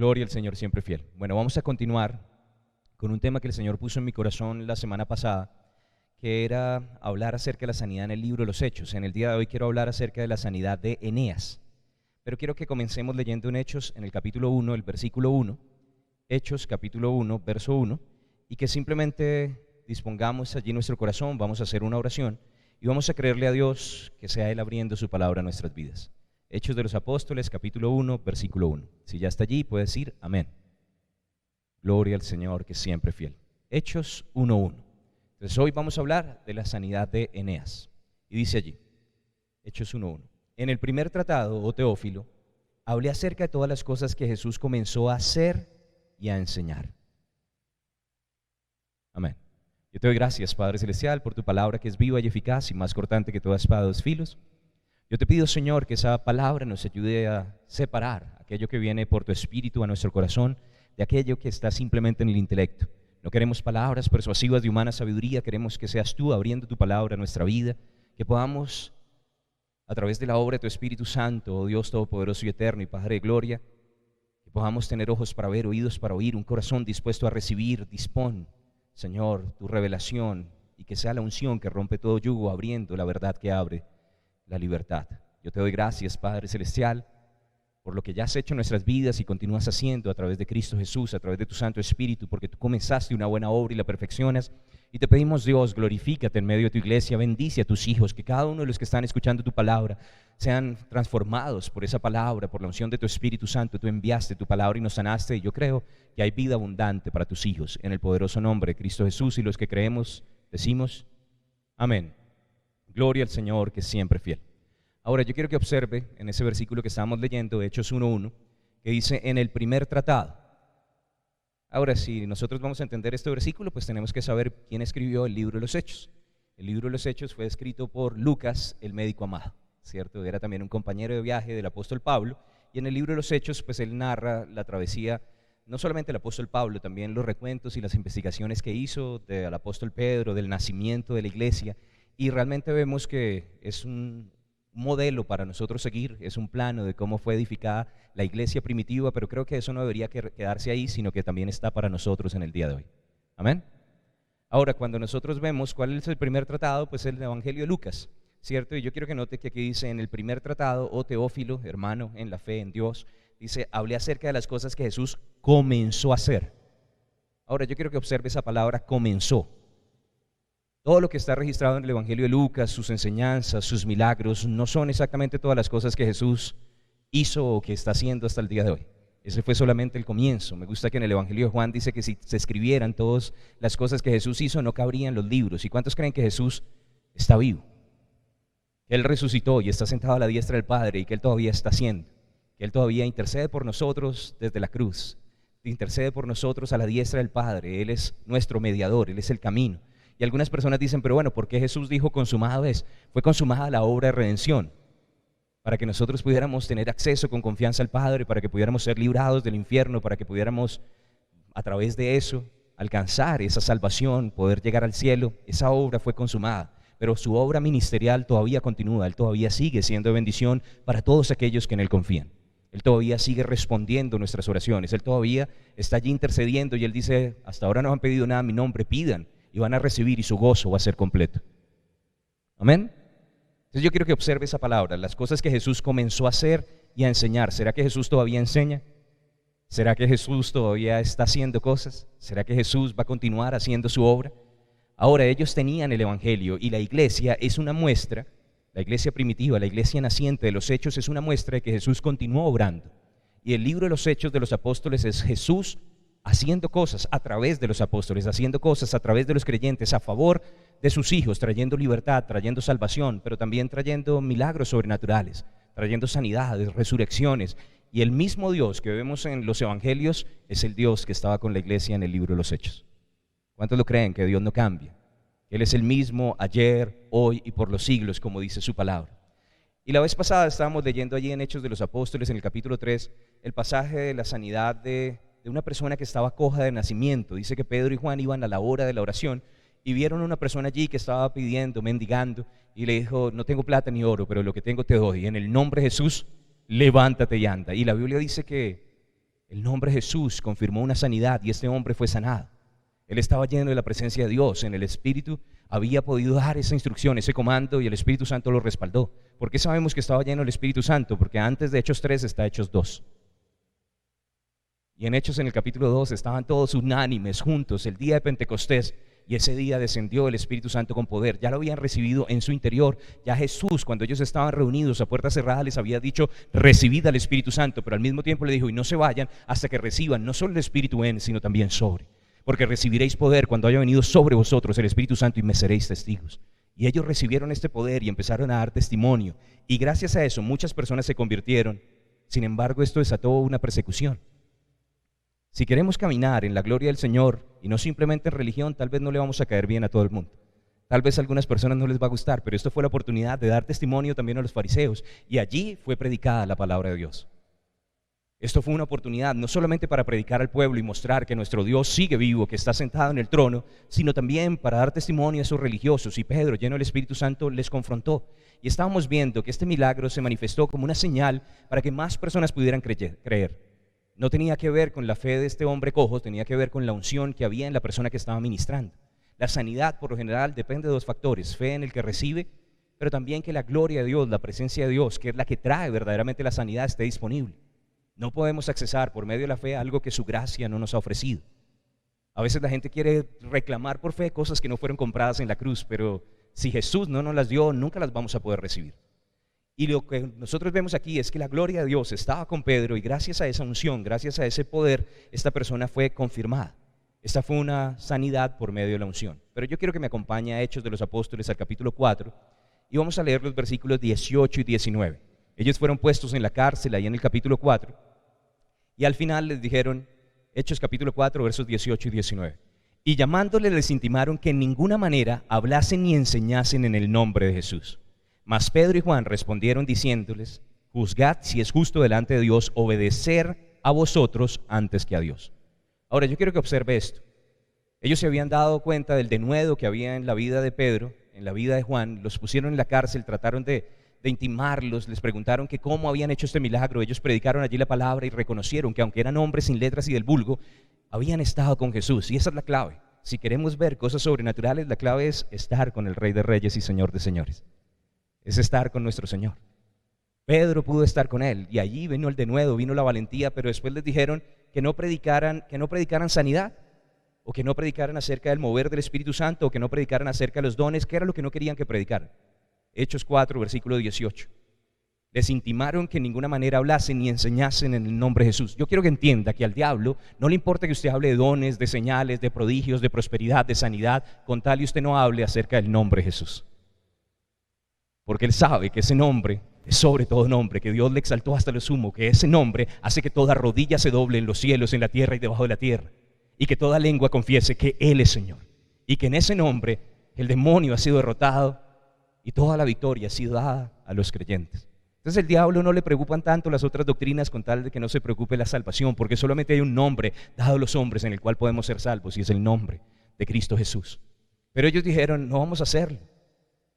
Gloria al Señor siempre fiel. Bueno, vamos a continuar con un tema que el Señor puso en mi corazón la semana pasada, que era hablar acerca de la sanidad en el libro de los Hechos. En el día de hoy quiero hablar acerca de la sanidad de Eneas, pero quiero que comencemos leyendo en Hechos, en el capítulo 1, el versículo 1, Hechos capítulo 1, verso 1, y que simplemente dispongamos allí nuestro corazón, vamos a hacer una oración y vamos a creerle a Dios que sea Él abriendo su palabra a nuestras vidas. Hechos de los Apóstoles, capítulo 1, versículo 1. Si ya está allí, puede decir amén. Gloria al Señor, que es siempre fiel. Hechos 1:1. Entonces hoy vamos a hablar de la sanidad de Eneas. Y dice allí, Hechos 1:1. En el primer tratado, oh Teófilo, hablé acerca de todas las cosas que Jesús comenzó a hacer y a enseñar. Amén. Yo te doy gracias, Padre Celestial, por tu palabra que es viva y eficaz y más cortante que toda espada de dos filos. Yo te pido, Señor, que esa palabra nos ayude a separar aquello que viene por tu espíritu a nuestro corazón de aquello que está simplemente en el intelecto. No queremos palabras persuasivas de humana sabiduría, queremos que seas tú abriendo tu palabra a nuestra vida, que podamos, a través de la obra de tu Espíritu Santo, oh Dios Todopoderoso y Eterno y Padre de Gloria, que podamos tener ojos para ver, oídos para oír, un corazón dispuesto a recibir. Dispón, Señor, tu revelación y que sea la unción que rompe todo yugo, abriendo la verdad que abre la libertad. Yo te doy gracias, Padre Celestial, por lo que ya has hecho en nuestras vidas y continúas haciendo a través de Cristo Jesús, a través de tu Santo Espíritu, porque tú comenzaste una buena obra y la perfeccionas. Y te pedimos, Dios, glorifícate en medio de tu iglesia, bendice a tus hijos, que cada uno de los que están escuchando tu palabra sean transformados por esa palabra, por la unción de tu Espíritu Santo. Tú enviaste tu palabra y nos sanaste, y yo creo que hay vida abundante para tus hijos, en el poderoso nombre de Cristo Jesús, y los que creemos decimos amén. Gloria al Señor, que es siempre fiel. Ahora yo quiero que observe en ese versículo que estábamos leyendo, Hechos 1:1, que dice en el primer tratado. Ahora, si nosotros vamos a entender este versículo, pues tenemos que saber quién escribió el libro de los Hechos. El libro de los Hechos fue escrito por Lucas, el médico amado, ¿cierto? Era también un compañero de viaje del apóstol Pablo, y en el libro de los Hechos, pues él narra la travesía, no solamente del apóstol Pablo, también los recuentos y las investigaciones que hizo del apóstol Pedro, del nacimiento de la iglesia, y realmente vemos que es un modelo para nosotros seguir, es un plano de cómo fue edificada la iglesia primitiva, pero creo que eso no debería quedarse ahí, sino que también está para nosotros en el día de hoy. Amén. Ahora, cuando nosotros vemos cuál es el primer tratado, pues el Evangelio de Lucas, ¿cierto? Y yo quiero que note que aquí dice en el primer tratado, oh Teófilo, hermano en la fe en Dios, dice, hablé acerca de las cosas que Jesús comenzó a hacer. Ahora, yo quiero que observe esa palabra comenzó. Todo lo que está registrado en el Evangelio de Lucas, sus enseñanzas, sus milagros, no son exactamente todas las cosas que Jesús hizo o que está haciendo hasta el día de hoy. Ese fue solamente el comienzo. Me gusta que en el Evangelio de Juan dice que si se escribieran todas las cosas que Jesús hizo, no cabrían los libros. ¿Y cuántos creen que Jesús está vivo? Que Él resucitó y está sentado a la diestra del Padre y que Él todavía está haciendo. Que Él todavía intercede por nosotros desde la cruz. Intercede por nosotros a la diestra del Padre. Él es nuestro mediador, Él es el camino. Y algunas personas dicen, pero bueno, ¿por qué Jesús dijo consumado es? Fue consumada la obra de redención, para que nosotros pudiéramos tener acceso con confianza al Padre, para que pudiéramos ser librados del infierno, para que pudiéramos a través de eso alcanzar esa salvación, poder llegar al cielo. Esa obra fue consumada, pero su obra ministerial todavía continúa. Él todavía sigue siendo de bendición para todos aquellos que en Él confían. Él todavía sigue respondiendo nuestras oraciones, Él todavía está allí intercediendo, y Él dice, hasta ahora no han pedido nada en mi nombre, pidan y van a recibir, y su gozo va a ser completo. Amén. Entonces yo quiero que observe esa palabra, las cosas que Jesús comenzó a hacer y a enseñar. ¿Será que Jesús todavía enseña? ¿Será que Jesús todavía está haciendo cosas? ¿Será que Jesús va a continuar haciendo su obra? Ahora, ellos tenían el Evangelio, y la iglesia es una muestra, la iglesia primitiva, la iglesia naciente de los Hechos es una muestra de que Jesús continuó obrando. Y el libro de los Hechos de los Apóstoles es Jesús haciendo cosas a través de los apóstoles, haciendo cosas a través de los creyentes, a favor de sus hijos, trayendo libertad, trayendo salvación, pero también trayendo milagros sobrenaturales, trayendo sanidades, resurrecciones. Y el mismo Dios que vemos en los evangelios es el Dios que estaba con la iglesia en el libro de los Hechos. ¿Cuántos lo creen, que Dios no cambia? Él es el mismo ayer, hoy y por los siglos, como dice su palabra. Y la vez pasada estábamos leyendo allí en Hechos de los Apóstoles, en el capítulo 3, el pasaje de la sanidad de una persona que estaba coja de nacimiento. Dice que Pedro y Juan iban a la hora de la oración y vieron a una persona allí que estaba pidiendo, mendigando, y le dijo, no tengo plata ni oro, pero lo que tengo te doy, en el nombre de Jesús, levántate y anda. Y la Biblia dice que el nombre Jesús confirmó una sanidad y este hombre fue sanado. Él estaba lleno de la presencia de Dios, en el Espíritu había podido dar esa instrucción, ese comando, y el Espíritu Santo lo respaldó. ¿Por qué sabemos que estaba lleno del Espíritu Santo? Porque antes de Hechos 3 está Hechos 2. Y en Hechos, en el capítulo 2, estaban todos unánimes, juntos, el día de Pentecostés, y ese día descendió el Espíritu Santo con poder. Ya lo habían recibido en su interior. Ya Jesús, cuando ellos estaban reunidos a puerta cerrada, les había dicho: recibid al Espíritu Santo, pero al mismo tiempo le dijo: y no se vayan hasta que reciban no solo el Espíritu en, sino también sobre. Porque recibiréis poder cuando haya venido sobre vosotros el Espíritu Santo y me seréis testigos. Y ellos recibieron este poder y empezaron a dar testimonio. Y gracias a eso muchas personas se convirtieron. Sin embargo, esto desató una persecución. Si queremos caminar en la gloria del Señor y no simplemente en religión, tal vez no le vamos a caer bien a todo el mundo. Tal vez a algunas personas no les va a gustar, pero esto fue la oportunidad de dar testimonio también a los fariseos. Y allí fue predicada la palabra de Dios. Esto fue una oportunidad no solamente para predicar al pueblo y mostrar que nuestro Dios sigue vivo, que está sentado en el trono, sino también para dar testimonio a esos religiosos. Y Pedro, lleno del Espíritu Santo, les confrontó. Y estábamos viendo que este milagro se manifestó como una señal para que más personas pudieran creer. No tenía que ver con la fe de este hombre cojo, tenía que ver con la unción que había en la persona que estaba ministrando. La sanidad, por lo general, depende de dos factores: fe en el que recibe, pero también que la gloria de Dios, la presencia de Dios, que es la que trae verdaderamente la sanidad, esté disponible. No podemos accesar por medio de la fe a algo que su gracia no nos ha ofrecido. A veces la gente quiere reclamar por fe cosas que no fueron compradas en la cruz, pero si Jesús no nos las dio, nunca las vamos a poder recibir. Y lo que nosotros vemos aquí es que la gloria de Dios estaba con Pedro, y gracias a esa unción, gracias a ese poder, esta persona fue confirmada. Esta fue una sanidad por medio de la unción. Pero yo quiero que me acompañe a Hechos de los Apóstoles, al capítulo 4, y vamos a leer los versículos 18 y 19. Ellos fueron puestos en la cárcel ahí en el capítulo 4, y al final les dijeron, Hechos capítulo 4, versos 18 y 19. Y llamándoles les intimaron que en ninguna manera hablasen ni enseñasen en el nombre de Jesús. Mas Pedro y Juan respondieron diciéndoles: juzgad si es justo delante de Dios obedecer a vosotros antes que a Dios. Ahora yo quiero que observe esto. Ellos se habían dado cuenta del denuedo que había en la vida de Pedro, en la vida de Juan. Los pusieron en la cárcel, trataron de intimarlos, les preguntaron que cómo habían hecho este milagro. Ellos predicaron allí la palabra y reconocieron que aunque eran hombres sin letras y del vulgo, habían estado con Jesús. Y esa es la clave. Si queremos ver cosas sobrenaturales, la clave es estar con el Rey de Reyes y Señor de Señores. Es estar con nuestro Señor. Pedro pudo estar con él, y allí vino el denuedo, vino la valentía, pero después les dijeron que no predicaran sanidad, o que no predicaran acerca del mover del Espíritu Santo, o que no predicaran acerca de los dones, que era lo que no querían que predicaran. Hechos 4, versículo 18. Les intimaron que en ninguna manera hablasen ni enseñasen en el nombre de Jesús. Yo quiero que entienda que al diablo no le importa que usted hable de dones, de señales, de prodigios, de prosperidad, de sanidad, con tal y usted no hable acerca del nombre de Jesús. Porque él sabe que ese nombre es sobre todo nombre, que Dios le exaltó hasta lo sumo, que ese nombre hace que toda rodilla se doble en los cielos, en la tierra y debajo de la tierra, y que toda lengua confiese que Él es Señor, y que en ese nombre el demonio ha sido derrotado y toda la victoria ha sido dada a los creyentes. Entonces el diablo no le preocupan tanto las otras doctrinas, con tal de que no se preocupe la salvación, porque solamente hay un nombre dado a los hombres en el cual podemos ser salvos, y es el nombre de Cristo Jesús. Pero ellos dijeron: no vamos a hacerlo,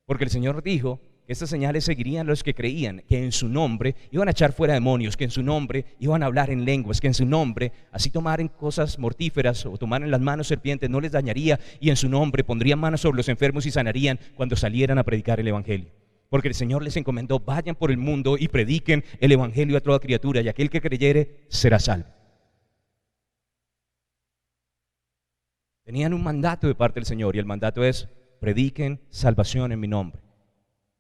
porque el Señor dijo que estas señales seguirían a los que creían, que en su nombre iban a echar fuera demonios, que en su nombre iban a hablar en lenguas, que en su nombre, así tomaren cosas mortíferas o tomaran las manos serpientes, no les dañaría, y en su nombre pondrían manos sobre los enfermos y sanarían cuando salieran a predicar el Evangelio. Porque el Señor les encomendó: vayan por el mundo y prediquen el Evangelio a toda criatura, y aquel que creyere será salvo. Tenían un mandato de parte del Señor, y el mandato es: prediquen salvación en mi nombre.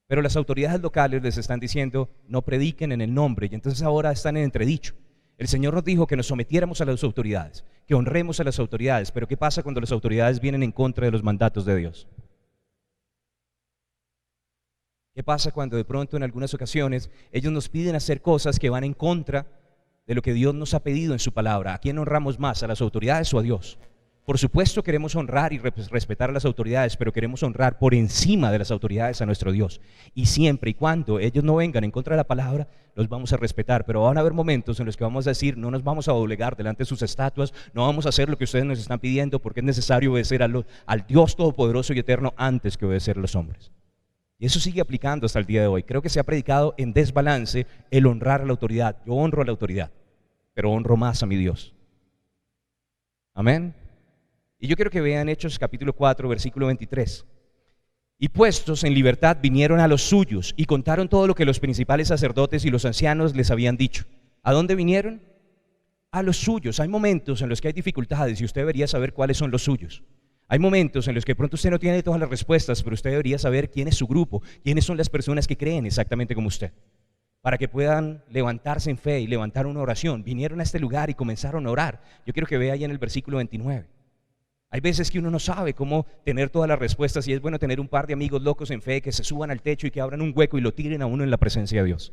Pero las autoridades locales les están diciendo: no prediquen en el nombre, y entonces ahora están en entredicho. El Señor nos dijo que nos sometiéramos a las autoridades, que honremos a las autoridades, pero ¿qué pasa cuando las autoridades vienen en contra de los mandatos de Dios? ¿Qué pasa cuando de pronto en algunas ocasiones ellos nos piden hacer cosas que van en contra de lo que Dios nos ha pedido en su palabra? ¿A quién honramos más, a las autoridades o a Dios? Por supuesto queremos honrar y respetar a las autoridades, pero queremos honrar por encima de las autoridades a nuestro Dios. Y siempre y cuando ellos no vengan en contra de la palabra, los vamos a respetar. Pero van a haber momentos en los que vamos a decir: no nos vamos a doblegar delante de sus estatuas, no vamos a hacer lo que ustedes nos están pidiendo, porque es necesario obedecer al Dios Todopoderoso y Eterno antes que obedecer a los hombres. Y eso sigue aplicando hasta el día de hoy. Creo que se ha predicado en desbalance el honrar a la autoridad. Yo honro a la autoridad. pero honro más a mi Dios. Amén. Y yo quiero que vean Hechos capítulo 4, versículo 23. Y puestos en libertad vinieron a los suyos y contaron todo lo que los principales sacerdotes y los ancianos les habían dicho. ¿A dónde vinieron? A los suyos. Hay momentos en los que hay dificultades y usted debería saber cuáles son los suyos. Hay momentos en los que de pronto usted no tiene todas las respuestas, pero usted debería saber quién es su grupo, quiénes son las personas que creen exactamente como usted, para que puedan levantarse en fe y levantar una oración. Vinieron a este lugar y comenzaron a orar. Yo quiero que vea ahí en el versículo 29. Hay veces que uno no sabe cómo tener todas las respuestas y es bueno tener un par de amigos locos en fe que se suban al techo y que abran un hueco y lo tiren a uno en la presencia de Dios.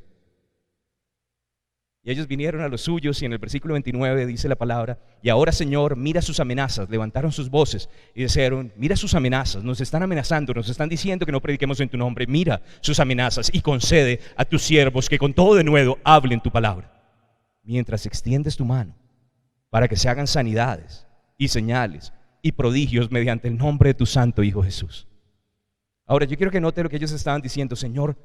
Y ellos vinieron a los suyos y en el versículo 29 dice la palabra: y ahora, Señor, mira sus amenazas. Levantaron sus voces y dijeron: mira sus amenazas, nos están amenazando, nos están diciendo que no prediquemos en tu nombre. Mira sus amenazas y concede a tus siervos que con todo denuedo hablen tu palabra, mientras extiendes tu mano para que se hagan sanidades y señales y prodigios mediante el nombre de tu santo Hijo Jesús. Ahora yo quiero que note lo que ellos estaban diciendo. Señor,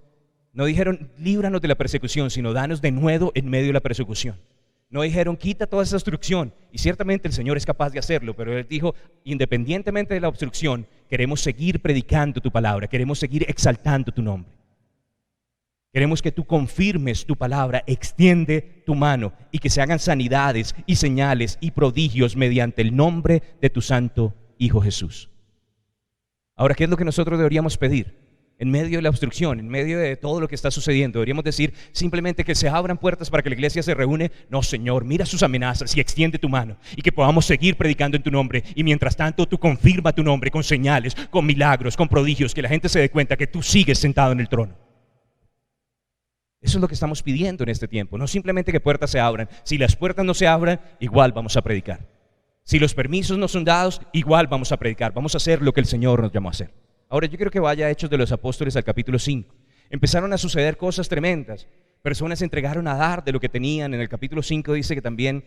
no dijeron líbranos de la persecución, sino danos denuedo en medio de la persecución. No dijeron quita toda esa obstrucción, y ciertamente el Señor es capaz de hacerlo, pero Él dijo independientemente de la obstrucción, queremos seguir predicando tu palabra, queremos seguir exaltando tu nombre. Queremos que tú confirmes tu palabra, extiende tu mano y que se hagan sanidades y señales y prodigios mediante el nombre de tu santo Hijo Jesús. Ahora, ¿qué es lo que nosotros deberíamos pedir? En medio de la obstrucción, en medio de todo lo que está sucediendo, deberíamos decir simplemente que se abran puertas para que la iglesia se reúne. No, Señor, mira sus amenazas y extiende tu mano y que podamos seguir predicando en tu nombre, y mientras tanto tú confirma tu nombre con señales, con milagros, con prodigios, que la gente se dé cuenta que tú sigues sentado en el trono. Eso es lo que estamos pidiendo en este tiempo, no simplemente que puertas se abran. Si las puertas no se abran, igual vamos a predicar. Si los permisos no son dados, igual vamos a predicar. Vamos a hacer lo que el Señor nos llamó a hacer. Ahora yo quiero que vaya a Hechos de los Apóstoles al capítulo 5. Empezaron a suceder cosas tremendas. Personas se entregaron a dar de lo que tenían. En el capítulo 5 dice que también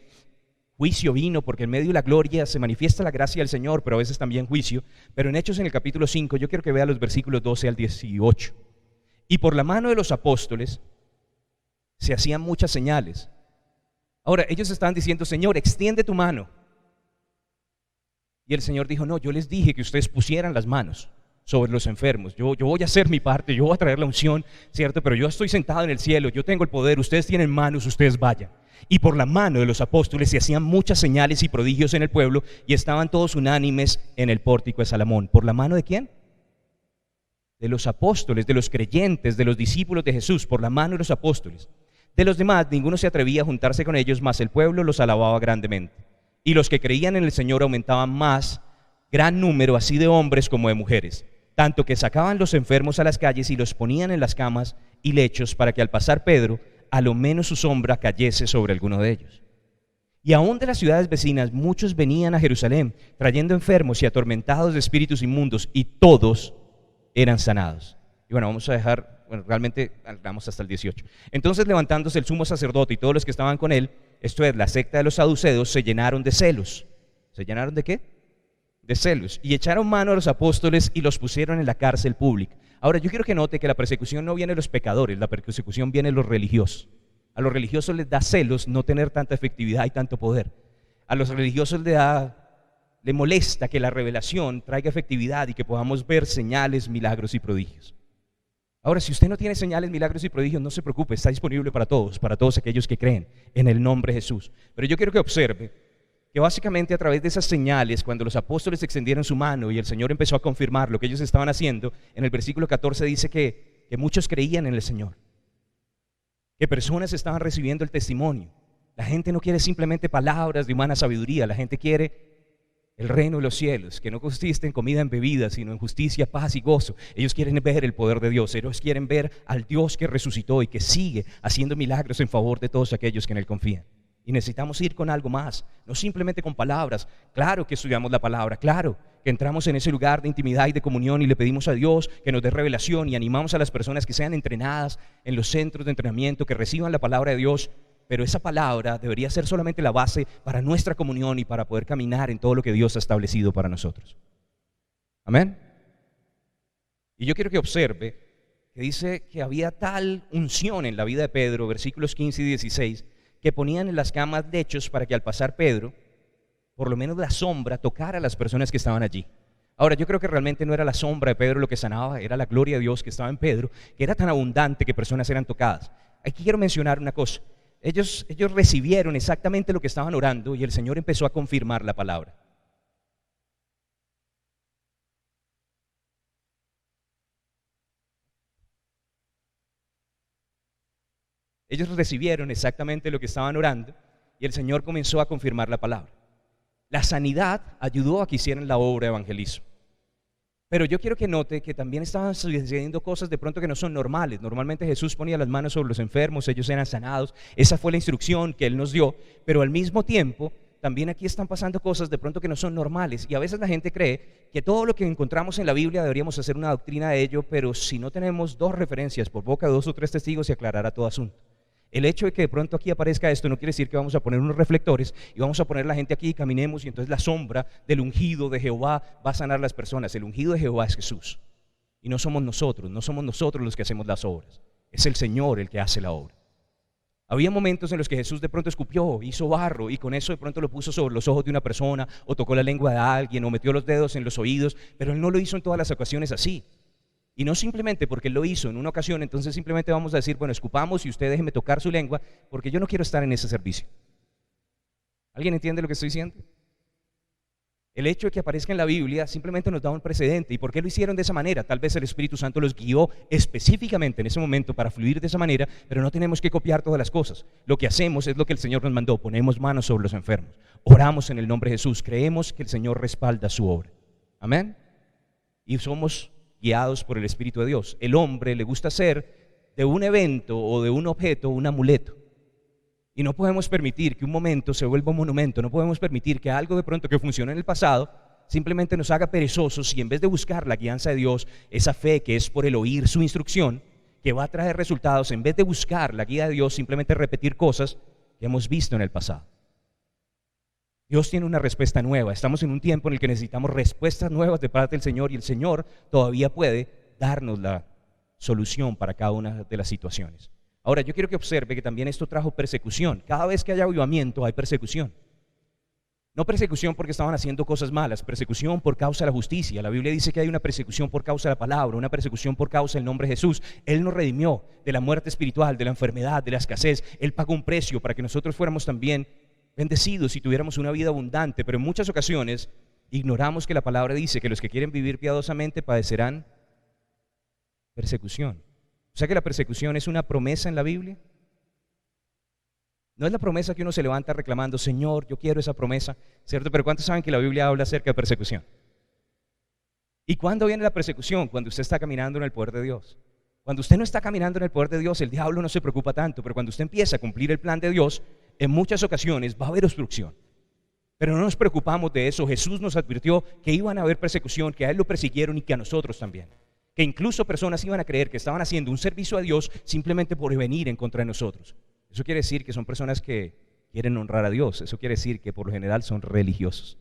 juicio vino, porque en medio de la gloria se manifiesta la gracia del Señor, pero a veces también juicio. Pero en Hechos, en el capítulo 5, yo quiero que vea los versículos 12 al 18. Y por la mano de los apóstoles se hacían muchas señales. Ahora ellos estaban diciendo: Señor, extiende tu mano. Y el Señor dijo: no, yo les dije que ustedes pusieran las manos sobre los enfermos. Yo voy a hacer mi parte, yo voy a traer la unción, ¿cierto? Pero yo estoy sentado en el cielo, yo tengo el poder, ustedes tienen manos, ustedes vayan. Y por la mano de los apóstoles se hacían muchas señales y prodigios en el pueblo, y estaban todos unánimes en el pórtico de Salomón. ¿Por la mano de quién? De los apóstoles, de los creyentes, de los discípulos de Jesús, por la mano de los apóstoles. De los demás ninguno se atrevía a juntarse con ellos, mas el pueblo los alababa grandemente. Y los que creían en el Señor aumentaban más, gran número, así de hombres como de mujeres, tanto que sacaban los enfermos a las calles y los ponían en las camas y lechos, para que al pasar Pedro, a lo menos su sombra cayese sobre alguno de ellos. Y aún de las ciudades vecinas muchos venían a Jerusalén, trayendo enfermos y atormentados de espíritus inmundos, y todos eran sanados. Y bueno, vamos a dejar, realmente vamos hasta el 18. Entonces, levantándose el sumo sacerdote y todos los que estaban con él, esto es, la secta de los saduceos, se llenaron de celos. ¿Se llenaron de qué? De celos, y echaron mano a los apóstoles y los pusieron en la cárcel pública. Ahora yo quiero que note que la persecución no viene de los pecadores, la persecución viene de los religiosos. A los religiosos les da celos no tener tanta efectividad y tanto poder. A los religiosos les molesta que la revelación traiga efectividad y que podamos ver señales, milagros y prodigios. Ahora, si usted no tiene señales, milagros y prodigios, no se preocupe, está disponible para todos aquellos que creen en el nombre de Jesús. Pero yo quiero que observe que básicamente a través de esas señales, cuando los apóstoles extendieron su mano y el Señor empezó a confirmar lo que ellos estaban haciendo, en el versículo 14 dice que muchos creían en el Señor, que personas estaban recibiendo el testimonio. La gente no quiere simplemente palabras de humana sabiduría, la gente quiere el reino de los cielos, que no consiste en comida en bebida, sino en justicia, paz y gozo. Ellos quieren ver el poder de Dios, ellos quieren ver al Dios que resucitó y que sigue haciendo milagros en favor de todos aquellos que en Él confían. Y necesitamos ir con algo más, no simplemente con palabras. Claro que estudiamos la palabra, claro que entramos en ese lugar de intimidad y de comunión y le pedimos a Dios que nos dé revelación y animamos a las personas que sean entrenadas en los centros de entrenamiento, que reciban la palabra de Dios, pero esa palabra debería ser solamente la base para nuestra comunión y para poder caminar en todo lo que Dios ha establecido para nosotros. Amén. Y yo quiero que observe que dice que había tal unción en la vida de Pedro, versículos 15 y 16, que ponían en las camas lechos para que al pasar Pedro, por lo menos la sombra tocara a las personas que estaban allí. Ahora, yo creo que realmente no era la sombra de Pedro lo que sanaba, era la gloria de Dios que estaba en Pedro, que era tan abundante que personas eran tocadas. Aquí quiero mencionar una cosa. Ellos recibieron exactamente lo que estaban orando y el Señor empezó a confirmar la palabra. Ellos recibieron exactamente lo que estaban orando y el Señor comenzó a confirmar la palabra. La sanidad ayudó a que hicieran la obra de evangelismo. Pero yo quiero que note que también estaban sucediendo cosas de pronto que no son normales. Normalmente Jesús ponía las manos sobre los enfermos, ellos eran sanados. Esa fue la instrucción que Él nos dio. Pero al mismo tiempo, también aquí están pasando cosas de pronto que no son normales. Y a veces la gente cree que todo lo que encontramos en la Biblia deberíamos hacer una doctrina de ello, pero si no tenemos dos referencias por boca de 2 o 3 testigos, se aclarará todo asunto. El hecho de que de pronto aquí aparezca esto no quiere decir que vamos a poner unos reflectores y vamos a poner la gente aquí y caminemos y entonces la sombra del ungido de Jehová va a sanar las personas. El ungido de Jehová es Jesús y no somos nosotros los que hacemos las obras, es el Señor el que hace la obra. Había momentos en los que Jesús de pronto escupió, hizo barro y con eso de pronto lo puso sobre los ojos de una persona o tocó la lengua de alguien o metió los dedos en los oídos, pero Él no lo hizo en todas las ocasiones así. Y no simplemente porque Él lo hizo en una ocasión, entonces simplemente vamos a decir, bueno, escupamos y usted déjeme tocar su lengua, porque yo no quiero estar en ese servicio. ¿Alguien entiende lo que estoy diciendo? El hecho de que aparezca en la Biblia simplemente nos da un precedente. ¿Y por qué lo hicieron de esa manera? Tal vez el Espíritu Santo los guió específicamente en ese momento para fluir de esa manera, pero no tenemos que copiar todas las cosas. Lo que hacemos es lo que el Señor nos mandó, ponemos manos sobre los enfermos, oramos en el nombre de Jesús, creemos que el Señor respalda su obra. Amén. Y somos guiados por el Espíritu de Dios. El hombre le gusta hacer de un evento o de un objeto un amuleto. Y no podemos permitir que un momento se vuelva un monumento. No podemos permitir que algo de pronto que funcionó en el pasado simplemente nos haga perezosos y en vez de buscar la guianza de Dios, esa fe que es por el oír su instrucción, que va a traer resultados, en vez de buscar la guía de Dios, simplemente repetir cosas que hemos visto en el pasado. Dios tiene una respuesta nueva. Estamos en un tiempo en el que necesitamos respuestas nuevas de parte del Señor y el Señor todavía puede darnos la solución para cada una de las situaciones. Ahora, yo quiero que observe que también esto trajo persecución. Cada vez que hay avivamiento hay persecución. No persecución porque estaban haciendo cosas malas, persecución por causa de la justicia. La Biblia dice que hay una persecución por causa de la palabra, una persecución por causa del nombre de Jesús. Él nos redimió de la muerte espiritual, de la enfermedad, de la escasez. Él pagó un precio para que nosotros fuéramos también bendecidos y tuviéramos una vida abundante, pero en muchas ocasiones ignoramos que la palabra dice que los que quieren vivir piadosamente padecerán persecución. O sea que la persecución es una promesa en la Biblia. No es la promesa que uno se levanta reclamando, Señor, yo quiero esa promesa, ¿cierto? Pero ¿cuántos saben que la Biblia habla acerca de persecución? ¿Y cuándo viene la persecución? Cuando usted está caminando en el poder de Dios. Cuando usted no está caminando en el poder de Dios, el diablo no se preocupa tanto, pero cuando usted empieza a cumplir el plan de Dios, en muchas ocasiones va a haber obstrucción. Pero no nos preocupamos de eso. Jesús nos advirtió que iban a haber persecución, que a Él lo persiguieron y que a nosotros también. Que incluso personas iban a creer que estaban haciendo un servicio a Dios simplemente por venir en contra de nosotros. Eso quiere decir que son personas que quieren honrar a Dios. Eso quiere decir que por lo general son religiosos.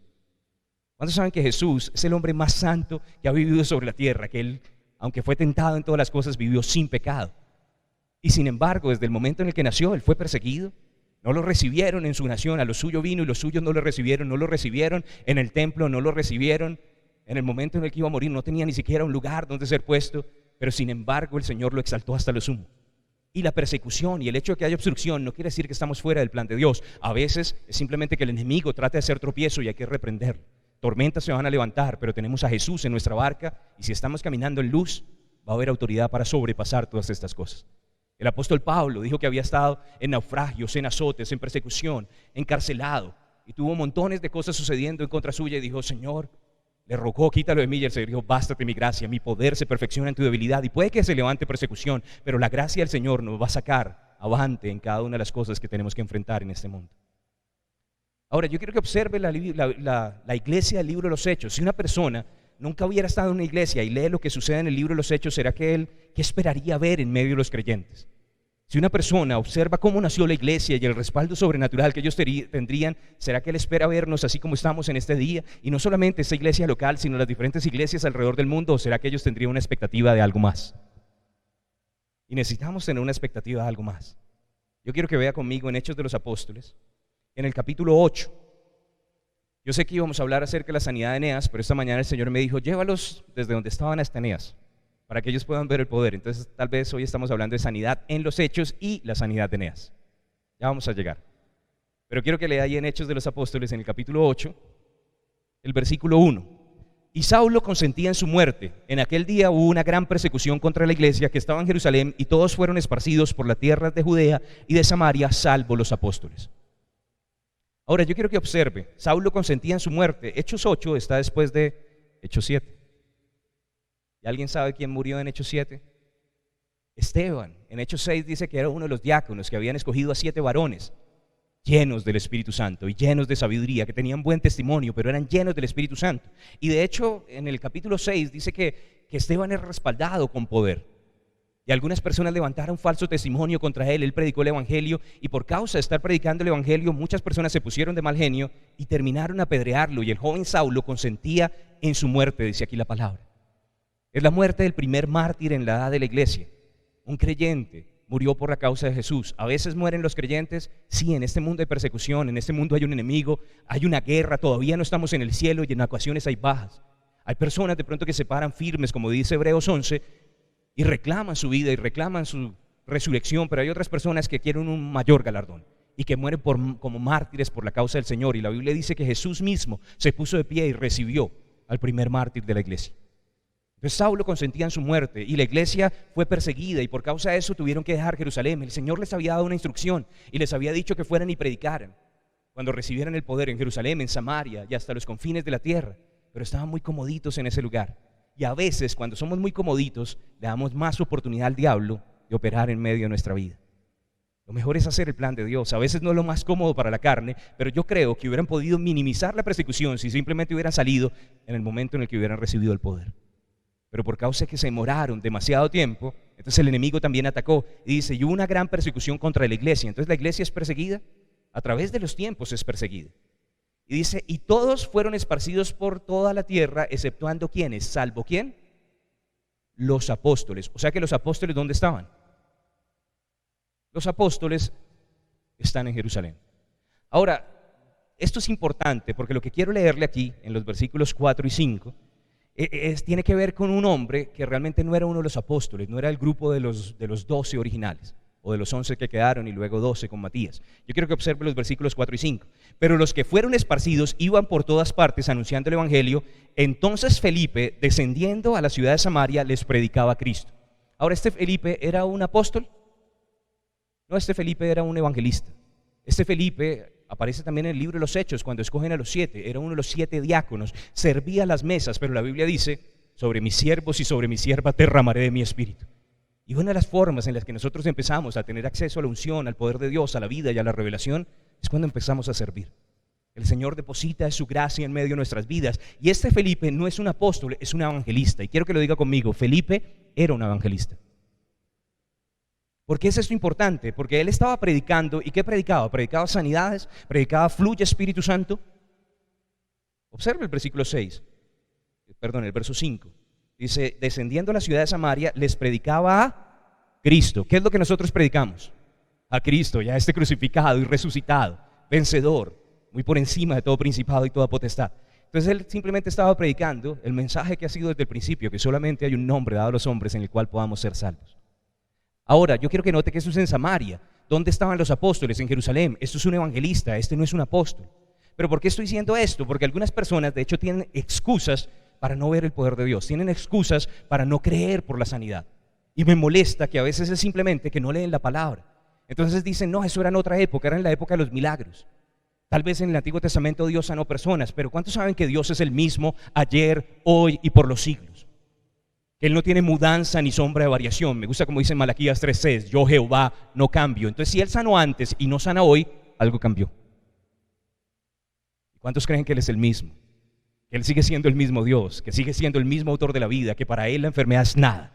¿Cuántos saben que Jesús es el hombre más santo que ha vivido sobre la tierra? Que Él, aunque fue tentado en todas las cosas, vivió sin pecado. Y sin embargo, desde el momento en el que nació, Él fue perseguido. No lo recibieron en su nación, a lo suyo vino y los suyos no lo recibieron en el templo, no lo recibieron en el momento en el que iba a morir, no tenía ni siquiera un lugar donde ser puesto, pero sin embargo el Señor lo exaltó hasta lo sumo. Y la persecución y el hecho de que haya obstrucción no quiere decir que estamos fuera del plan de Dios. A veces es simplemente que el enemigo trata de hacer tropiezo y hay que reprenderlo. Tormentas se van a levantar, pero tenemos a Jesús en nuestra barca y si estamos caminando en luz, va a haber autoridad para sobrepasar todas estas cosas. El apóstol Pablo dijo que había estado en naufragios, en azotes, en persecución, encarcelado y tuvo montones de cosas sucediendo en contra suya y dijo, Señor, le rogó, quítalo de mí, y el Señor dijo, bástate mi gracia, mi poder se perfecciona en tu debilidad. Y puede que se levante persecución, pero la gracia del Señor nos va a sacar avante en cada una de las cosas que tenemos que enfrentar en este mundo. Ahora, yo quiero que observe la iglesia del libro de los Hechos. Si una persona nunca hubiera estado en una iglesia y lee lo que sucede en el libro de los Hechos, ¿será que él qué esperaría ver en medio de los creyentes? Si una persona observa cómo nació la iglesia y el respaldo sobrenatural que ellos tendrían, ¿será que él espera vernos así como estamos en este día? Y no solamente esta iglesia local, sino las diferentes iglesias alrededor del mundo, ¿o será que ellos tendrían una expectativa de algo más? Y necesitamos tener una expectativa de algo más. Yo quiero que vea conmigo en Hechos de los Apóstoles, en el capítulo 8. Yo sé que íbamos a hablar acerca de la sanidad de Eneas, pero esta mañana el Señor me dijo, llévalos desde donde estaban hasta Eneas, para que ellos puedan ver el poder. Entonces tal vez hoy estamos hablando de sanidad en los Hechos y la sanidad de Eneas. Ya vamos a llegar. Pero quiero que lea ahí en Hechos de los Apóstoles, en el capítulo 8, el versículo 1. Y Saulo consentía en su muerte. En aquel día hubo una gran persecución contra la iglesia que estaba en Jerusalén, y todos fueron esparcidos por las tierras de Judea y de Samaria, salvo los apóstoles. Ahora yo quiero que observe, Saulo consentía en su muerte. Hechos 8 está después de Hechos 7. ¿Y alguien sabe quién murió en Hechos 7? Esteban. En Hechos 6 dice que era uno de los diáconos, que habían escogido a 7 varones llenos del Espíritu Santo y llenos de sabiduría, que tenían buen testimonio, pero eran llenos del Espíritu Santo. Y de hecho, en el capítulo 6 dice que Esteban es respaldado con poder. Y algunas personas levantaron falso testimonio contra él predicó el Evangelio, y por causa de estar predicando el Evangelio, muchas personas se pusieron de mal genio y terminaron a apedrearlo, y el joven Saulo consentía en su muerte, dice aquí la palabra. Es la muerte del primer mártir en la edad de la iglesia. Un creyente murió por la causa de Jesús. A veces mueren los creyentes, sí, en este mundo hay persecución, en este mundo hay un enemigo, hay una guerra, todavía no estamos en el cielo y en ocasiones hay bajas. Hay personas de pronto que se paran firmes, como dice Hebreos 11, y reclaman su vida y reclaman su resurrección, pero hay otras personas que quieren un mayor galardón y que mueren como mártires por la causa del Señor. Y la Biblia dice que Jesús mismo se puso de pie y recibió al primer mártir de la iglesia. Entonces Saulo consentía en su muerte y la iglesia fue perseguida, y por causa de eso tuvieron que dejar Jerusalén. El Señor les había dado una instrucción y les había dicho que fueran y predicaran cuando recibieran el poder en Jerusalén, en Samaria y hasta los confines de la tierra, pero estaban muy comoditos en ese lugar. Y a veces cuando somos muy comoditos le damos más oportunidad al diablo de operar en medio de nuestra vida. Lo mejor es hacer el plan de Dios. A veces no es lo más cómodo para la carne, pero yo creo que hubieran podido minimizar la persecución si simplemente hubieran salido en el momento en el que hubieran recibido el poder. Pero por causa de que se demoraron demasiado tiempo, entonces el enemigo también atacó y dice, y hubo una gran persecución contra la iglesia. Entonces la iglesia es perseguida, a través de los tiempos es perseguida. Y dice, y todos fueron esparcidos por toda la tierra, exceptuando ¿quiénes? ¿Salvo quién? Los apóstoles. O sea que los apóstoles, ¿dónde estaban? Los apóstoles están en Jerusalén. Ahora, esto es importante porque lo que quiero leerle aquí en los versículos 4 y 5 tiene que ver con un hombre que realmente no era uno de los apóstoles, no era el grupo de los 12 originales, o de los 11 que quedaron y luego 12 con Matías. Yo quiero que observe los versículos 4 y 5. Pero los que fueron esparcidos iban por todas partes anunciando el Evangelio. Entonces Felipe, descendiendo a la ciudad de Samaria, les predicaba a Cristo. Ahora, ¿este Felipe era un apóstol? No, este Felipe era un evangelista. Este Felipe aparece también en el libro de los Hechos, cuando escogen a los 7, era uno de los 7 diáconos, servía las mesas, pero la Biblia dice, sobre mis siervos y sobre mi sierva derramaré de mi espíritu. Y una de las formas en las que nosotros empezamos a tener acceso a la unción, al poder de Dios, a la vida y a la revelación, es cuando empezamos a servir. El Señor deposita su gracia en medio de nuestras vidas, y este Felipe no es un apóstol, es un evangelista, y quiero que lo diga conmigo, Felipe era un evangelista. ¿Por qué es esto importante? Porque él estaba predicando, ¿y qué predicaba? Predicaba sanidades, predicaba fluye Espíritu Santo. Observe el versículo 6, el verso 5. Dice, descendiendo a la ciudad de Samaria, les predicaba a Cristo. ¿Qué es lo que nosotros predicamos? A Cristo, ya este crucificado y resucitado, vencedor, muy por encima de todo principado y toda potestad. Entonces él simplemente estaba predicando el mensaje que ha sido desde el principio, que solamente hay un nombre dado a los hombres en el cual podamos ser salvos. Ahora, yo quiero que note que esto es en Samaria. ¿Dónde estaban los apóstoles? En Jerusalén. Esto es un evangelista, este no es un apóstol. ¿Pero por qué estoy diciendo esto? Porque algunas personas, de hecho, tienen excusas para no ver el poder de Dios. Tienen excusas para no creer por la sanidad. Y me molesta que a veces es simplemente que no leen la palabra. Entonces dicen, no, eso era en otra época, era en la época de los milagros. Tal vez en el Antiguo Testamento Dios sanó personas, pero ¿cuántos saben que Dios es el mismo ayer, hoy y por los siglos? Que Él no tiene mudanza ni sombra de variación. Me gusta como dice Malaquías 3:6, yo Jehová no cambio. Entonces si Él sanó antes y no sana hoy, algo cambió. ¿Cuántos creen que Él es el mismo? Que Él sigue siendo el mismo Dios, que sigue siendo el mismo autor de la vida, que para Él la enfermedad es nada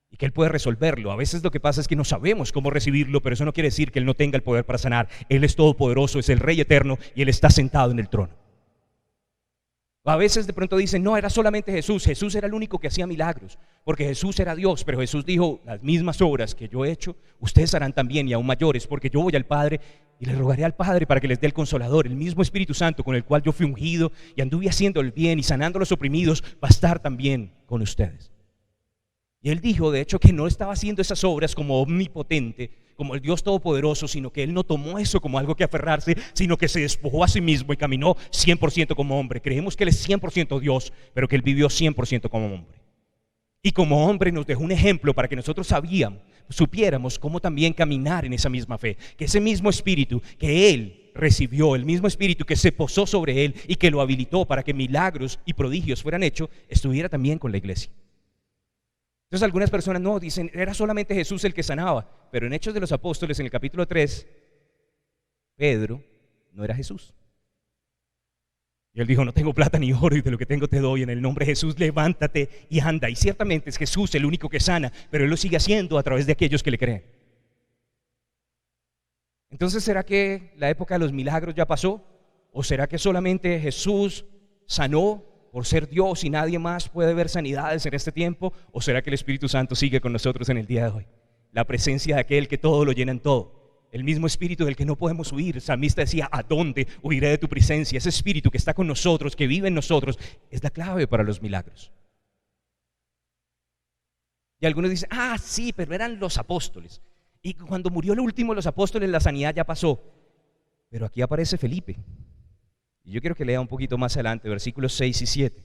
y que Él puede resolverlo. A veces lo que pasa es que no sabemos cómo recibirlo, pero eso no quiere decir que Él no tenga el poder para sanar. Él es todopoderoso, es el Rey eterno y Él está sentado en el trono. A veces de pronto dicen, no, era solamente Jesús. Jesús era el único que hacía milagros, porque Jesús era Dios. Pero Jesús dijo, las mismas obras que yo he hecho, ustedes harán también y aún mayores, porque yo voy al Padre y le rogaré al Padre para que les dé el Consolador, el mismo Espíritu Santo con el cual yo fui ungido y anduve haciendo el bien y sanando a los oprimidos, va a estar también con ustedes. Y él dijo, de hecho, que no estaba haciendo esas obras como omnipotente, como el Dios Todopoderoso, sino que él no tomó eso como algo que aferrarse, sino que se despojó a sí mismo y caminó 100% como hombre. Creemos que él es 100% Dios, pero que él vivió 100% como hombre. Y como hombre nos dejó un ejemplo para que nosotros supiéramos cómo también caminar en esa misma fe. Que ese mismo espíritu que él recibió, el mismo espíritu que se posó sobre él y que lo habilitó para que milagros y prodigios fueran hechos, estuviera también con la iglesia. Entonces algunas personas no, dicen, era solamente Jesús el que sanaba, pero en Hechos de los Apóstoles, en el capítulo 3, Pedro no era Jesús. Y él dijo, no tengo plata ni oro y de lo que tengo te doy, en el nombre de Jesús levántate y anda. Y ciertamente es Jesús el único que sana, pero él lo sigue haciendo a través de aquellos que le creen. Entonces, ¿será que la época de los milagros ya pasó? ¿O será que solamente Jesús sanó por ser Dios y nadie más puede ver sanidades en este tiempo? ¿O será que el Espíritu Santo sigue con nosotros en el día de hoy? La presencia de aquel que todo lo llena en todo, el mismo Espíritu del que no podemos huir. El salmista decía, ¿a dónde huiré de tu presencia? Ese Espíritu que está con nosotros, que vive en nosotros, es la clave para los milagros. Y algunos dicen, sí, pero eran los apóstoles, y cuando murió el último de los apóstoles la sanidad ya pasó. Pero aquí aparece Felipe. Y yo quiero que lea un poquito más adelante, versículos 6 y 7.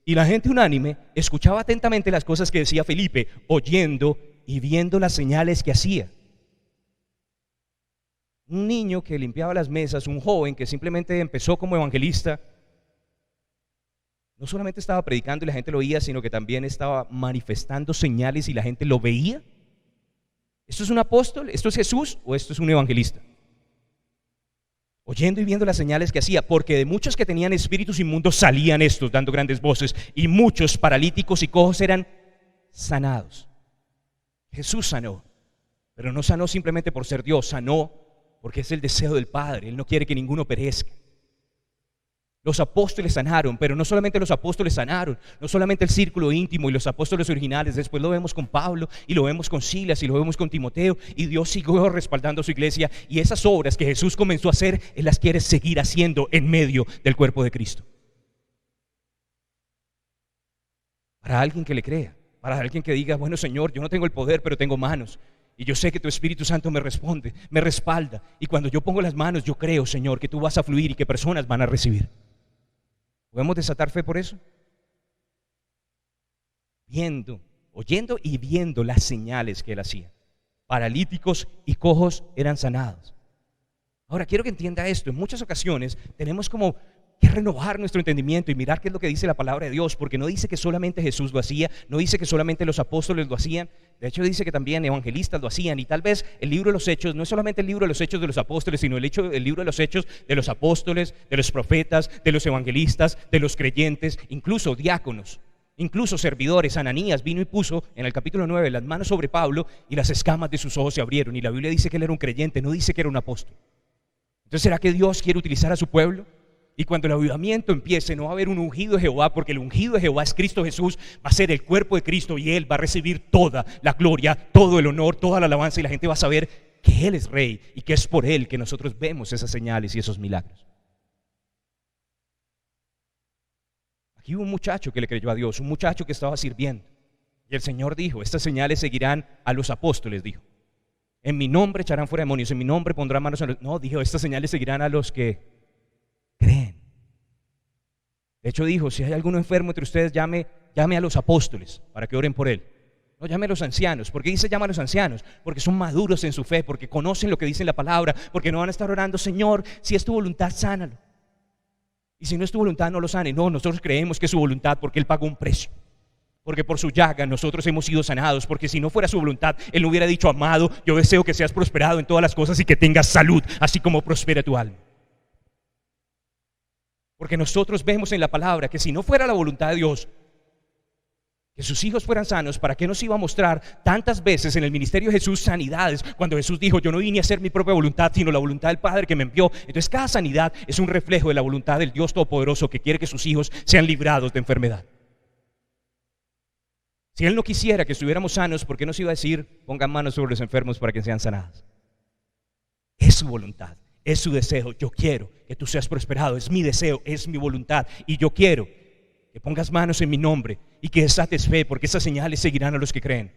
Y la gente unánime escuchaba atentamente las cosas que decía Felipe, oyendo y viendo las señales que hacía. Un niño que limpiaba las mesas, un joven que simplemente empezó como evangelista, no solamente estaba predicando y la gente lo oía, sino que también estaba manifestando señales y la gente lo veía. ¿Esto es un apóstol? ¿Esto es Jesús? ¿O esto es un evangelista? Oyendo y viendo las señales que hacía, porque de muchos que tenían espíritus inmundos salían estos dando grandes voces, y muchos paralíticos y cojos eran sanados. Jesús sanó, pero no sanó simplemente por ser Dios, sanó porque es el deseo del Padre. Él no quiere que ninguno perezca. Los apóstoles sanaron, pero no solamente los apóstoles sanaron, no solamente el círculo íntimo y los apóstoles originales. Después lo vemos con Pablo y lo vemos con Silas y lo vemos con Timoteo, y Dios siguió respaldando a su iglesia, y esas obras que Jesús comenzó a hacer, Él las quiere seguir haciendo en medio del cuerpo de Cristo. Para alguien que le crea, para alguien que diga, bueno, Señor, yo no tengo el poder, pero tengo manos, y yo sé que tu Espíritu Santo me responde, me respalda, y cuando yo pongo las manos, yo creo, Señor, que tú vas a fluir y que personas van a recibir. ¿Podemos desatar fe por eso? Viendo, oyendo y viendo las señales que Él hacía. Paralíticos y cojos eran sanados. Ahora quiero que entienda esto. En muchas ocasiones tenemos como que renovar nuestro entendimiento y mirar qué es lo que dice la palabra de Dios, porque no dice que solamente Jesús lo hacía, no dice que solamente los apóstoles lo hacían. De hecho dice que también evangelistas lo hacían, y tal vez el libro de los Hechos no es solamente el libro de los Hechos de los apóstoles, sino el libro de los Hechos de los apóstoles, de los profetas, de los evangelistas, de los creyentes, incluso diáconos, incluso servidores. Ananías vino y puso en el capítulo 9 las manos sobre Pablo y las escamas de sus ojos se abrieron, y la Biblia dice que él era un creyente, no dice que era un apóstol. Entonces, ¿será que Dios quiere utilizar a su pueblo? Y cuando el avivamiento empiece, no va a haber un ungido de Jehová, porque el ungido de Jehová es Cristo Jesús, va a ser el cuerpo de Cristo, y Él va a recibir toda la gloria, todo el honor, toda la alabanza, y la gente va a saber que Él es Rey y que es por Él que nosotros vemos esas señales y esos milagros. Aquí hubo un muchacho que le creyó a Dios, un muchacho que estaba sirviendo, y el Señor dijo, estas señales seguirán a los apóstoles, dijo. En mi nombre echarán fuera demonios, en mi nombre pondrán manos en los... No, dijo, estas señales seguirán a los que creen. De hecho dijo, si hay alguno enfermo entre ustedes, llame a los apóstoles para que oren por él. No llame a los ancianos. ¿Por qué dice llama a los ancianos? Porque son maduros en su fe, porque conocen lo que dice la palabra, porque no van a estar orando, Señor, si es tu voluntad, sánalo, y si no es tu voluntad, no lo sane. No, nosotros creemos que es su voluntad, porque Él pagó un precio, porque por su llaga nosotros hemos sido sanados, porque si no fuera su voluntad, Él no hubiera dicho, amado, yo deseo que seas prosperado en todas las cosas y que tengas salud, así como prospera tu alma. Porque nosotros vemos en la palabra que si no fuera la voluntad de Dios, que sus hijos fueran sanos, ¿para qué nos iba a mostrar tantas veces en el ministerio de Jesús sanidades? Cuando Jesús dijo, yo no vine a hacer mi propia voluntad, sino la voluntad del Padre que me envió. Entonces cada sanidad es un reflejo de la voluntad del Dios Todopoderoso, que quiere que sus hijos sean librados de enfermedad. Si Él no quisiera que estuviéramos sanos, ¿por qué nos iba a decir, pongan manos sobre los enfermos para que sean sanados? Es su voluntad, es su deseo. Yo quiero que tú seas prosperado, es mi deseo, es mi voluntad, y yo quiero que pongas manos en mi nombre y que desates fe, porque esas señales seguirán a los que creen.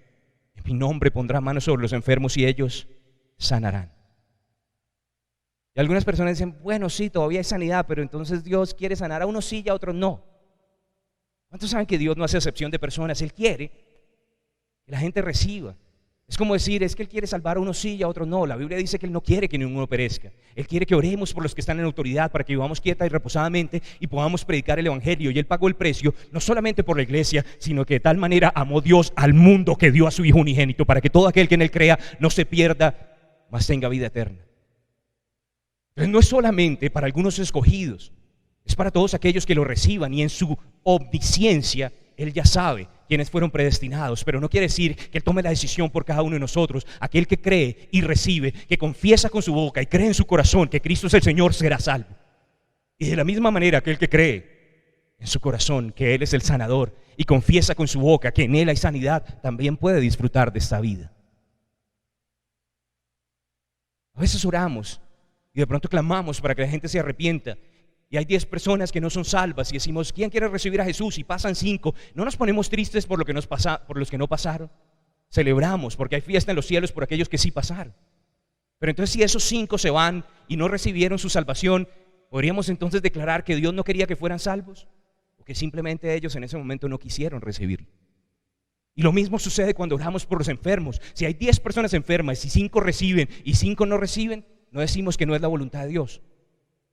En mi nombre pondrá manos sobre los enfermos y ellos sanarán. Y algunas personas dicen, bueno, sí, todavía hay sanidad, pero entonces Dios quiere sanar a unos sí y a otros no. ¿Cuántos saben que Dios no hace acepción de personas? Él quiere que la gente reciba. Es como decir, es que Él quiere salvar a unos sí y a otros no. La Biblia dice que Él no quiere que ninguno perezca. Él quiere que oremos por los que están en autoridad, para que vivamos quieta y reposadamente y podamos predicar el Evangelio. Y Él pagó el precio, no solamente por la iglesia, sino que de tal manera amó Dios al mundo, que dio a su Hijo unigénito, para que todo aquel que en Él crea no se pierda, mas tenga vida eterna. Entonces no es solamente para algunos escogidos, es para todos aquellos que lo reciban, y en su omnisciencia Él ya sabe quienes fueron predestinados, pero no quiere decir que Él tome la decisión por cada uno de nosotros. Aquel que cree y recibe, que confiesa con su boca y cree en su corazón que Cristo es el Señor, será salvo. Y de la misma manera, aquel que cree en su corazón que Él es el sanador y confiesa con su boca que en Él hay sanidad, también puede disfrutar de esta vida. A veces oramos y de pronto clamamos para que la gente se arrepienta, y hay 10 personas que no son salvas, y decimos, ¿quién quiere recibir a Jesús? Y pasan 5. No nos ponemos tristes por los que no pasaron. Celebramos porque hay fiesta en los cielos por aquellos que sí pasaron. Pero entonces, si esos 5 se van y no recibieron su salvación, ¿podríamos entonces declarar que Dios no quería que fueran salvos? O que simplemente ellos en ese momento no quisieron recibirlo. Y lo mismo sucede cuando oramos por los enfermos. Si hay 10 personas enfermas y 5 reciben y 5 no reciben, no decimos que no es la voluntad de Dios.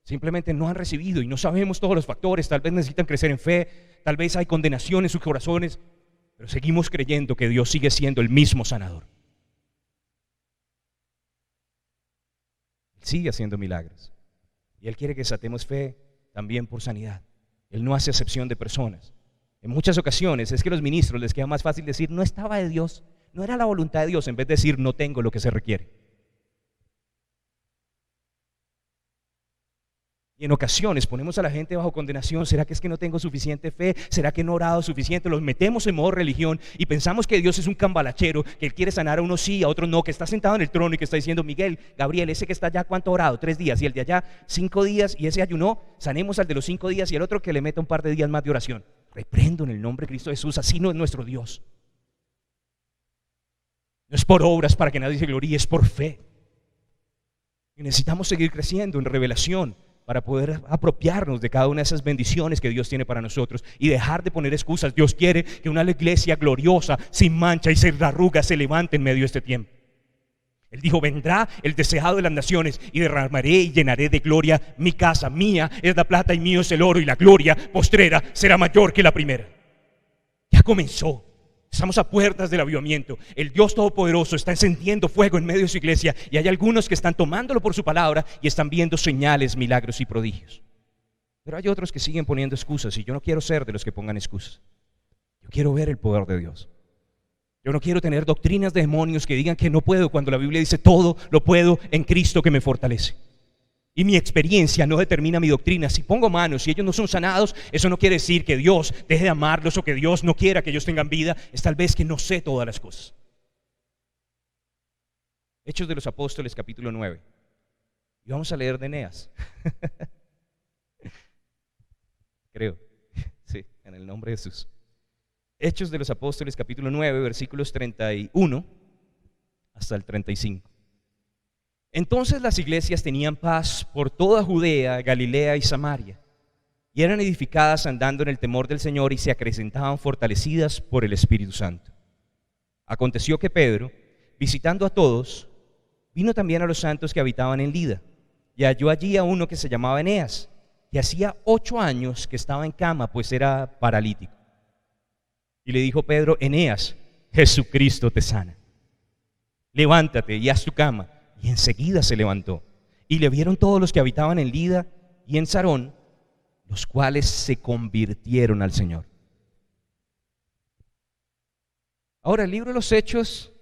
Simplemente no han recibido y no sabemos todos los factores. Tal vez necesitan crecer en fe, tal vez hay condenación en sus corazones, pero seguimos creyendo que Dios sigue siendo el mismo sanador. Él sigue haciendo milagros y Él quiere que desatemos fe también por sanidad. Él no hace acepción de personas. En muchas ocasiones es que a los ministros les queda más fácil decir, no estaba de Dios, no era la voluntad de Dios, en vez de decir, no tengo lo que se requiere. Y en ocasiones ponemos a la gente bajo condenación. ¿Será que es que no tengo suficiente fe? ¿Será que no he orado suficiente? Los metemos en modo religión y pensamos que Dios es un cambalachero, que Él quiere sanar a unos sí, a otros no, que está sentado en el trono y que está diciendo, Miguel, Gabriel, ese que está allá, ¿cuánto ha orado? 3 días, y el de allá 5 días, y ese ayunó. Sanemos al de los 5 días y el otro que le meta un par de días más de oración. Reprendo en el nombre de Cristo Jesús. Así no es nuestro Dios. No es por obras para que nadie se gloríe, es por fe. Y necesitamos seguir creciendo en revelación para poder apropiarnos de cada una de esas bendiciones que Dios tiene para nosotros y dejar de poner excusas. Dios quiere que una iglesia gloriosa, sin mancha y sin arrugas, se levante en medio de este tiempo. Él dijo, vendrá el deseado de las naciones y derramaré y llenaré de gloria mi casa. Mía es la plata y mío es el oro, y la gloria postrera será mayor que la primera. Ya comenzó. Estamos a puertas del avivamiento. El Dios Todopoderoso está encendiendo fuego en medio de su iglesia, y hay algunos que están tomándolo por su palabra y están viendo señales, milagros y prodigios. Pero hay otros que siguen poniendo excusas, y yo no quiero ser de los que pongan excusas. Yo quiero ver el poder de Dios. Yo no quiero tener doctrinas de demonios que digan que no puedo, cuando la Biblia dice todo lo puedo en Cristo que me fortalece. Y mi experiencia no determina mi doctrina. Si pongo manos y ellos no son sanados, eso no quiere decir que Dios deje de amarlos o que Dios no quiera que ellos tengan vida. Es tal vez que no sé todas las cosas. Hechos de los Apóstoles, capítulo 9. Y vamos a leer de Eneas. Creo. Sí, en el nombre de Jesús. Hechos de los Apóstoles, capítulo 9, versículos 31 hasta el 35. Entonces las iglesias tenían paz por toda Judea, Galilea y Samaria, y eran edificadas andando en el temor del Señor, y se acrecentaban fortalecidas por el Espíritu Santo. Aconteció que Pedro, visitando a todos, vino también a los santos que habitaban en Lida, y halló allí a uno que se llamaba Eneas, que hacía 8 años que estaba en cama, pues era paralítico. Y le dijo Pedro, Eneas, Jesucristo te sana. Levántate y haz tu cama. Y enseguida se levantó. Y le vieron todos los que habitaban en Lida y en Sarón, los cuales se convirtieron al Señor. Ahora, el libro de los Hechos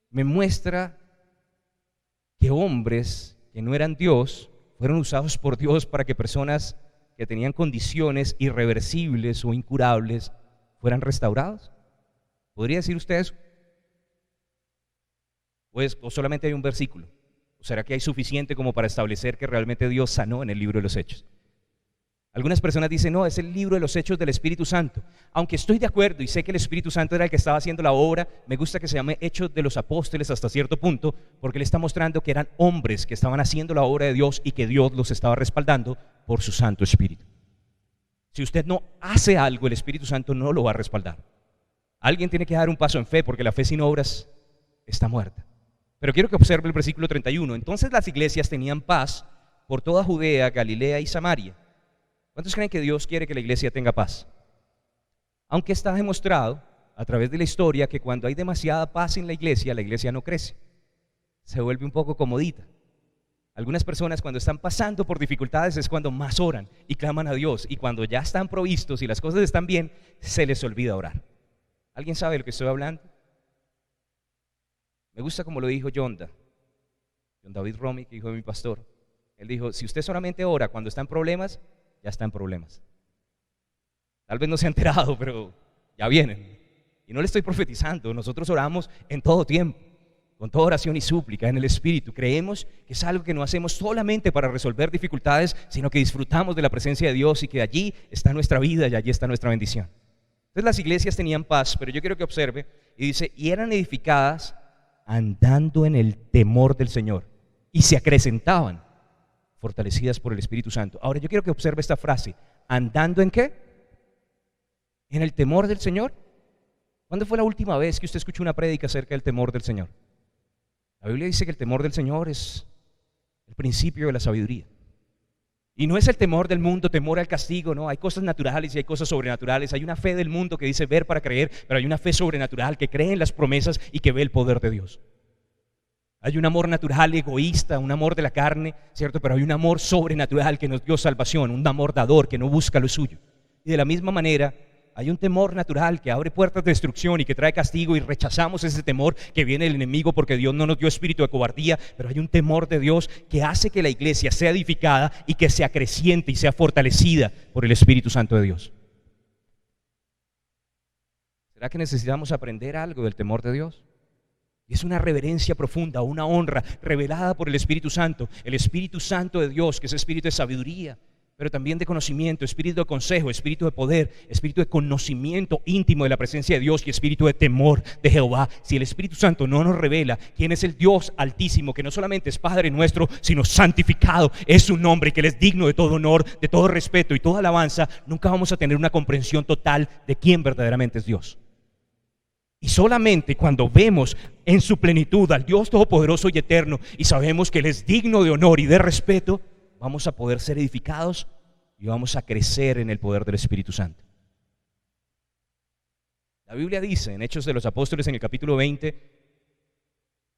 me muestra que hombres que no eran Dios fueron usados por Dios para que personas que tenían condiciones irreversibles o incurables fueran restaurados. ¿Podría decir usted eso? ¿O solamente hay un versículo? ¿O será que hay suficiente como para establecer que realmente Dios sanó en el libro de los Hechos? Algunas personas dicen, no, es el libro de los Hechos del Espíritu Santo. Aunque estoy de acuerdo y sé que el Espíritu Santo era el que estaba haciendo la obra, me gusta que se llame Hechos de los Apóstoles hasta cierto punto, porque le está mostrando que eran hombres que estaban haciendo la obra de Dios y que Dios los estaba respaldando por su Santo Espíritu. Si usted no hace algo, el Espíritu Santo no lo va a respaldar. Alguien tiene que dar un paso en fe, porque la fe sin obras está muerta. Pero quiero que observe el versículo 31. Entonces las iglesias tenían paz por toda Judea, Galilea y Samaria. ¿Cuántos creen que Dios quiere que la iglesia tenga paz? Aunque está demostrado a través de la historia que cuando hay demasiada paz en la iglesia no crece, se vuelve un poco comodita. Algunas personas cuando están pasando por dificultades es cuando más oran y claman a Dios, y cuando ya están provistos y las cosas están bien, se les olvida orar. ¿Alguien sabe de lo que estoy hablando? Me gusta como lo dijo John David Romy, que hijo de mi pastor. Él dijo, si usted solamente ora cuando está en problemas, ya está en problemas. Tal vez no se ha enterado, pero ya vienen. Y no le estoy profetizando, nosotros oramos en todo tiempo, con toda oración y súplica en el Espíritu. Creemos que es algo que no hacemos solamente para resolver dificultades, sino que disfrutamos de la presencia de Dios y que allí está nuestra vida y allí está nuestra bendición. Entonces las iglesias tenían paz, pero yo quiero que observe, y dice, y eran edificadas andando en el temor del Señor, y se acrecentaban, fortalecidas por el Espíritu Santo. Ahora yo quiero que observe esta frase, ¿andando en qué? ¿En el temor del Señor? ¿Cuándo fue la última vez que usted escuchó una prédica acerca del temor del Señor? La Biblia dice que el temor del Señor es el principio de la sabiduría. Y no es el temor del mundo, temor al castigo, no, hay cosas naturales y hay cosas sobrenaturales. Hay una fe del mundo que dice ver para creer, pero hay una fe sobrenatural que cree en las promesas y que ve el poder de Dios. Hay un amor natural egoísta, un amor de la carne, ¿cierto? Pero hay un amor sobrenatural que nos dio salvación, un amor dador que no busca lo suyo. Y de la misma manera, hay un temor natural que abre puertas de destrucción y que trae castigo, y rechazamos ese temor que viene del enemigo porque Dios no nos dio espíritu de cobardía, pero hay un temor de Dios que hace que la iglesia sea edificada y que sea creciente y sea fortalecida por el Espíritu Santo de Dios. ¿Será que necesitamos aprender algo del temor de Dios? Es una reverencia profunda, una honra revelada por el Espíritu Santo de Dios, que es espíritu de sabiduría, pero también de conocimiento, espíritu de consejo, espíritu de poder, espíritu de conocimiento íntimo de la presencia de Dios y espíritu de temor de Jehová. Si el Espíritu Santo no nos revela quién es el Dios altísimo, que no solamente es Padre nuestro, sino santificado es su nombre, y que Él es digno de todo honor, de todo respeto y toda alabanza, nunca vamos a tener una comprensión total de quién verdaderamente es Dios. Y solamente cuando vemos en su plenitud al Dios todopoderoso y eterno y sabemos que Él es digno de honor y de respeto, vamos a poder ser edificados y vamos a crecer en el poder del Espíritu Santo. La Biblia dice en Hechos de los Apóstoles en el capítulo 20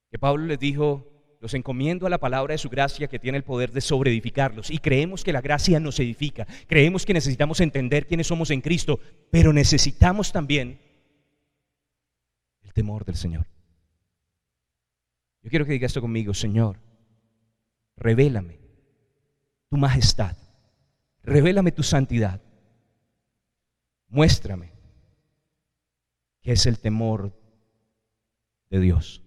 que Pablo les dijo, los encomiendo a la palabra de su gracia que tiene el poder de sobreedificarlos. Y creemos que la gracia nos edifica, creemos que necesitamos entender quiénes somos en Cristo, pero necesitamos también el temor del Señor. Yo quiero que diga esto conmigo: Señor, revélame tu majestad, revélame tu santidad, muéstrame qué es el temor de Dios.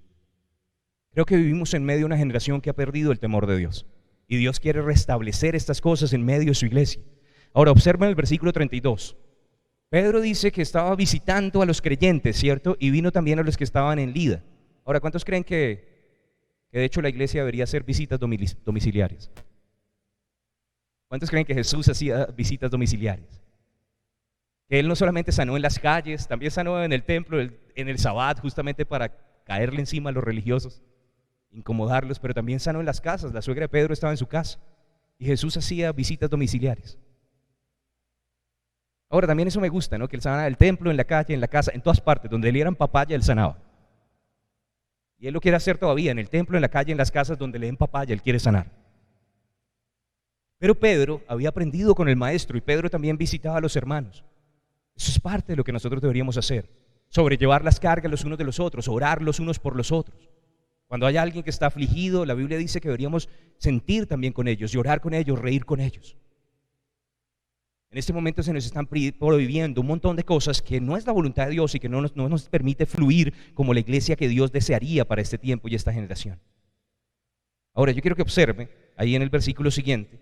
Creo que vivimos en medio de una generación que ha perdido el temor de Dios, y Dios quiere restablecer estas cosas en medio de su iglesia. Ahora observen el versículo 32. Pedro dice que estaba visitando a los creyentes, ¿cierto? Y vino también a los que estaban en Lida. Ahora, ¿cuántos creen que de hecho la iglesia debería hacer visitas domiciliarias? ¿Cuántos creen que Jesús hacía visitas domiciliarias? Que Él no solamente sanó en las calles, también sanó en el templo, en el Sabbat, justamente para caerle encima a los religiosos, incomodarlos, pero también sanó en las casas. La suegra de Pedro estaba en su casa y Jesús hacía visitas domiciliarias. Ahora también eso me gusta, ¿no? Que Él sanaba en el templo, en la calle, en la casa, en todas partes. Donde le dieran papaya, Él sanaba. Y Él lo quiere hacer todavía, en el templo, en la calle, en las casas donde le den papaya, Él quiere sanar. Pero Pedro había aprendido con el maestro, y Pedro también visitaba a los hermanos. Eso es parte de lo que nosotros deberíamos hacer. sobrellevar las cargas los unos de los otros, orar los unos por los otros. Cuando hay alguien que está afligido, la Biblia dice que deberíamos sentir también con ellos, llorar con ellos, reír con ellos. En este momento se nos están prohibiendo un montón de cosas que no es la voluntad de Dios y que no nos permite fluir como la iglesia que Dios desearía para este tiempo y esta generación. Ahora yo quiero que observe ahí en el versículo siguiente.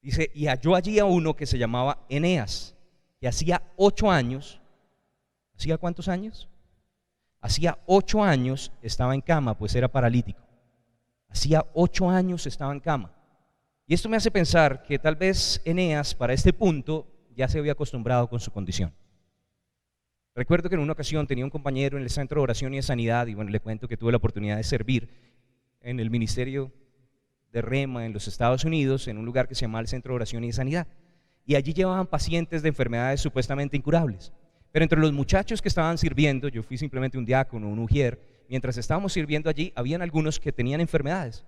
Dice, y halló allí a uno que se llamaba Eneas, que hacía 8 años, ¿hacía cuántos años? Hacía 8 años estaba en cama, pues era paralítico. Hacía 8 años estaba en cama. Y esto me hace pensar que tal vez Eneas para este punto ya se había acostumbrado con su condición. Recuerdo que en una ocasión tenía un compañero en el Centro de Oración y de Sanidad, y bueno, le cuento que tuve la oportunidad de servir en el ministerio de Rema en los Estados Unidos, en un lugar que se llama el Centro de Oración y de Sanidad. Y allí llevaban pacientes de enfermedades supuestamente incurables. Pero entre los muchachos que estaban sirviendo, yo fui simplemente un diácono, un ujier, mientras estábamos sirviendo allí, habían algunos que tenían enfermedades.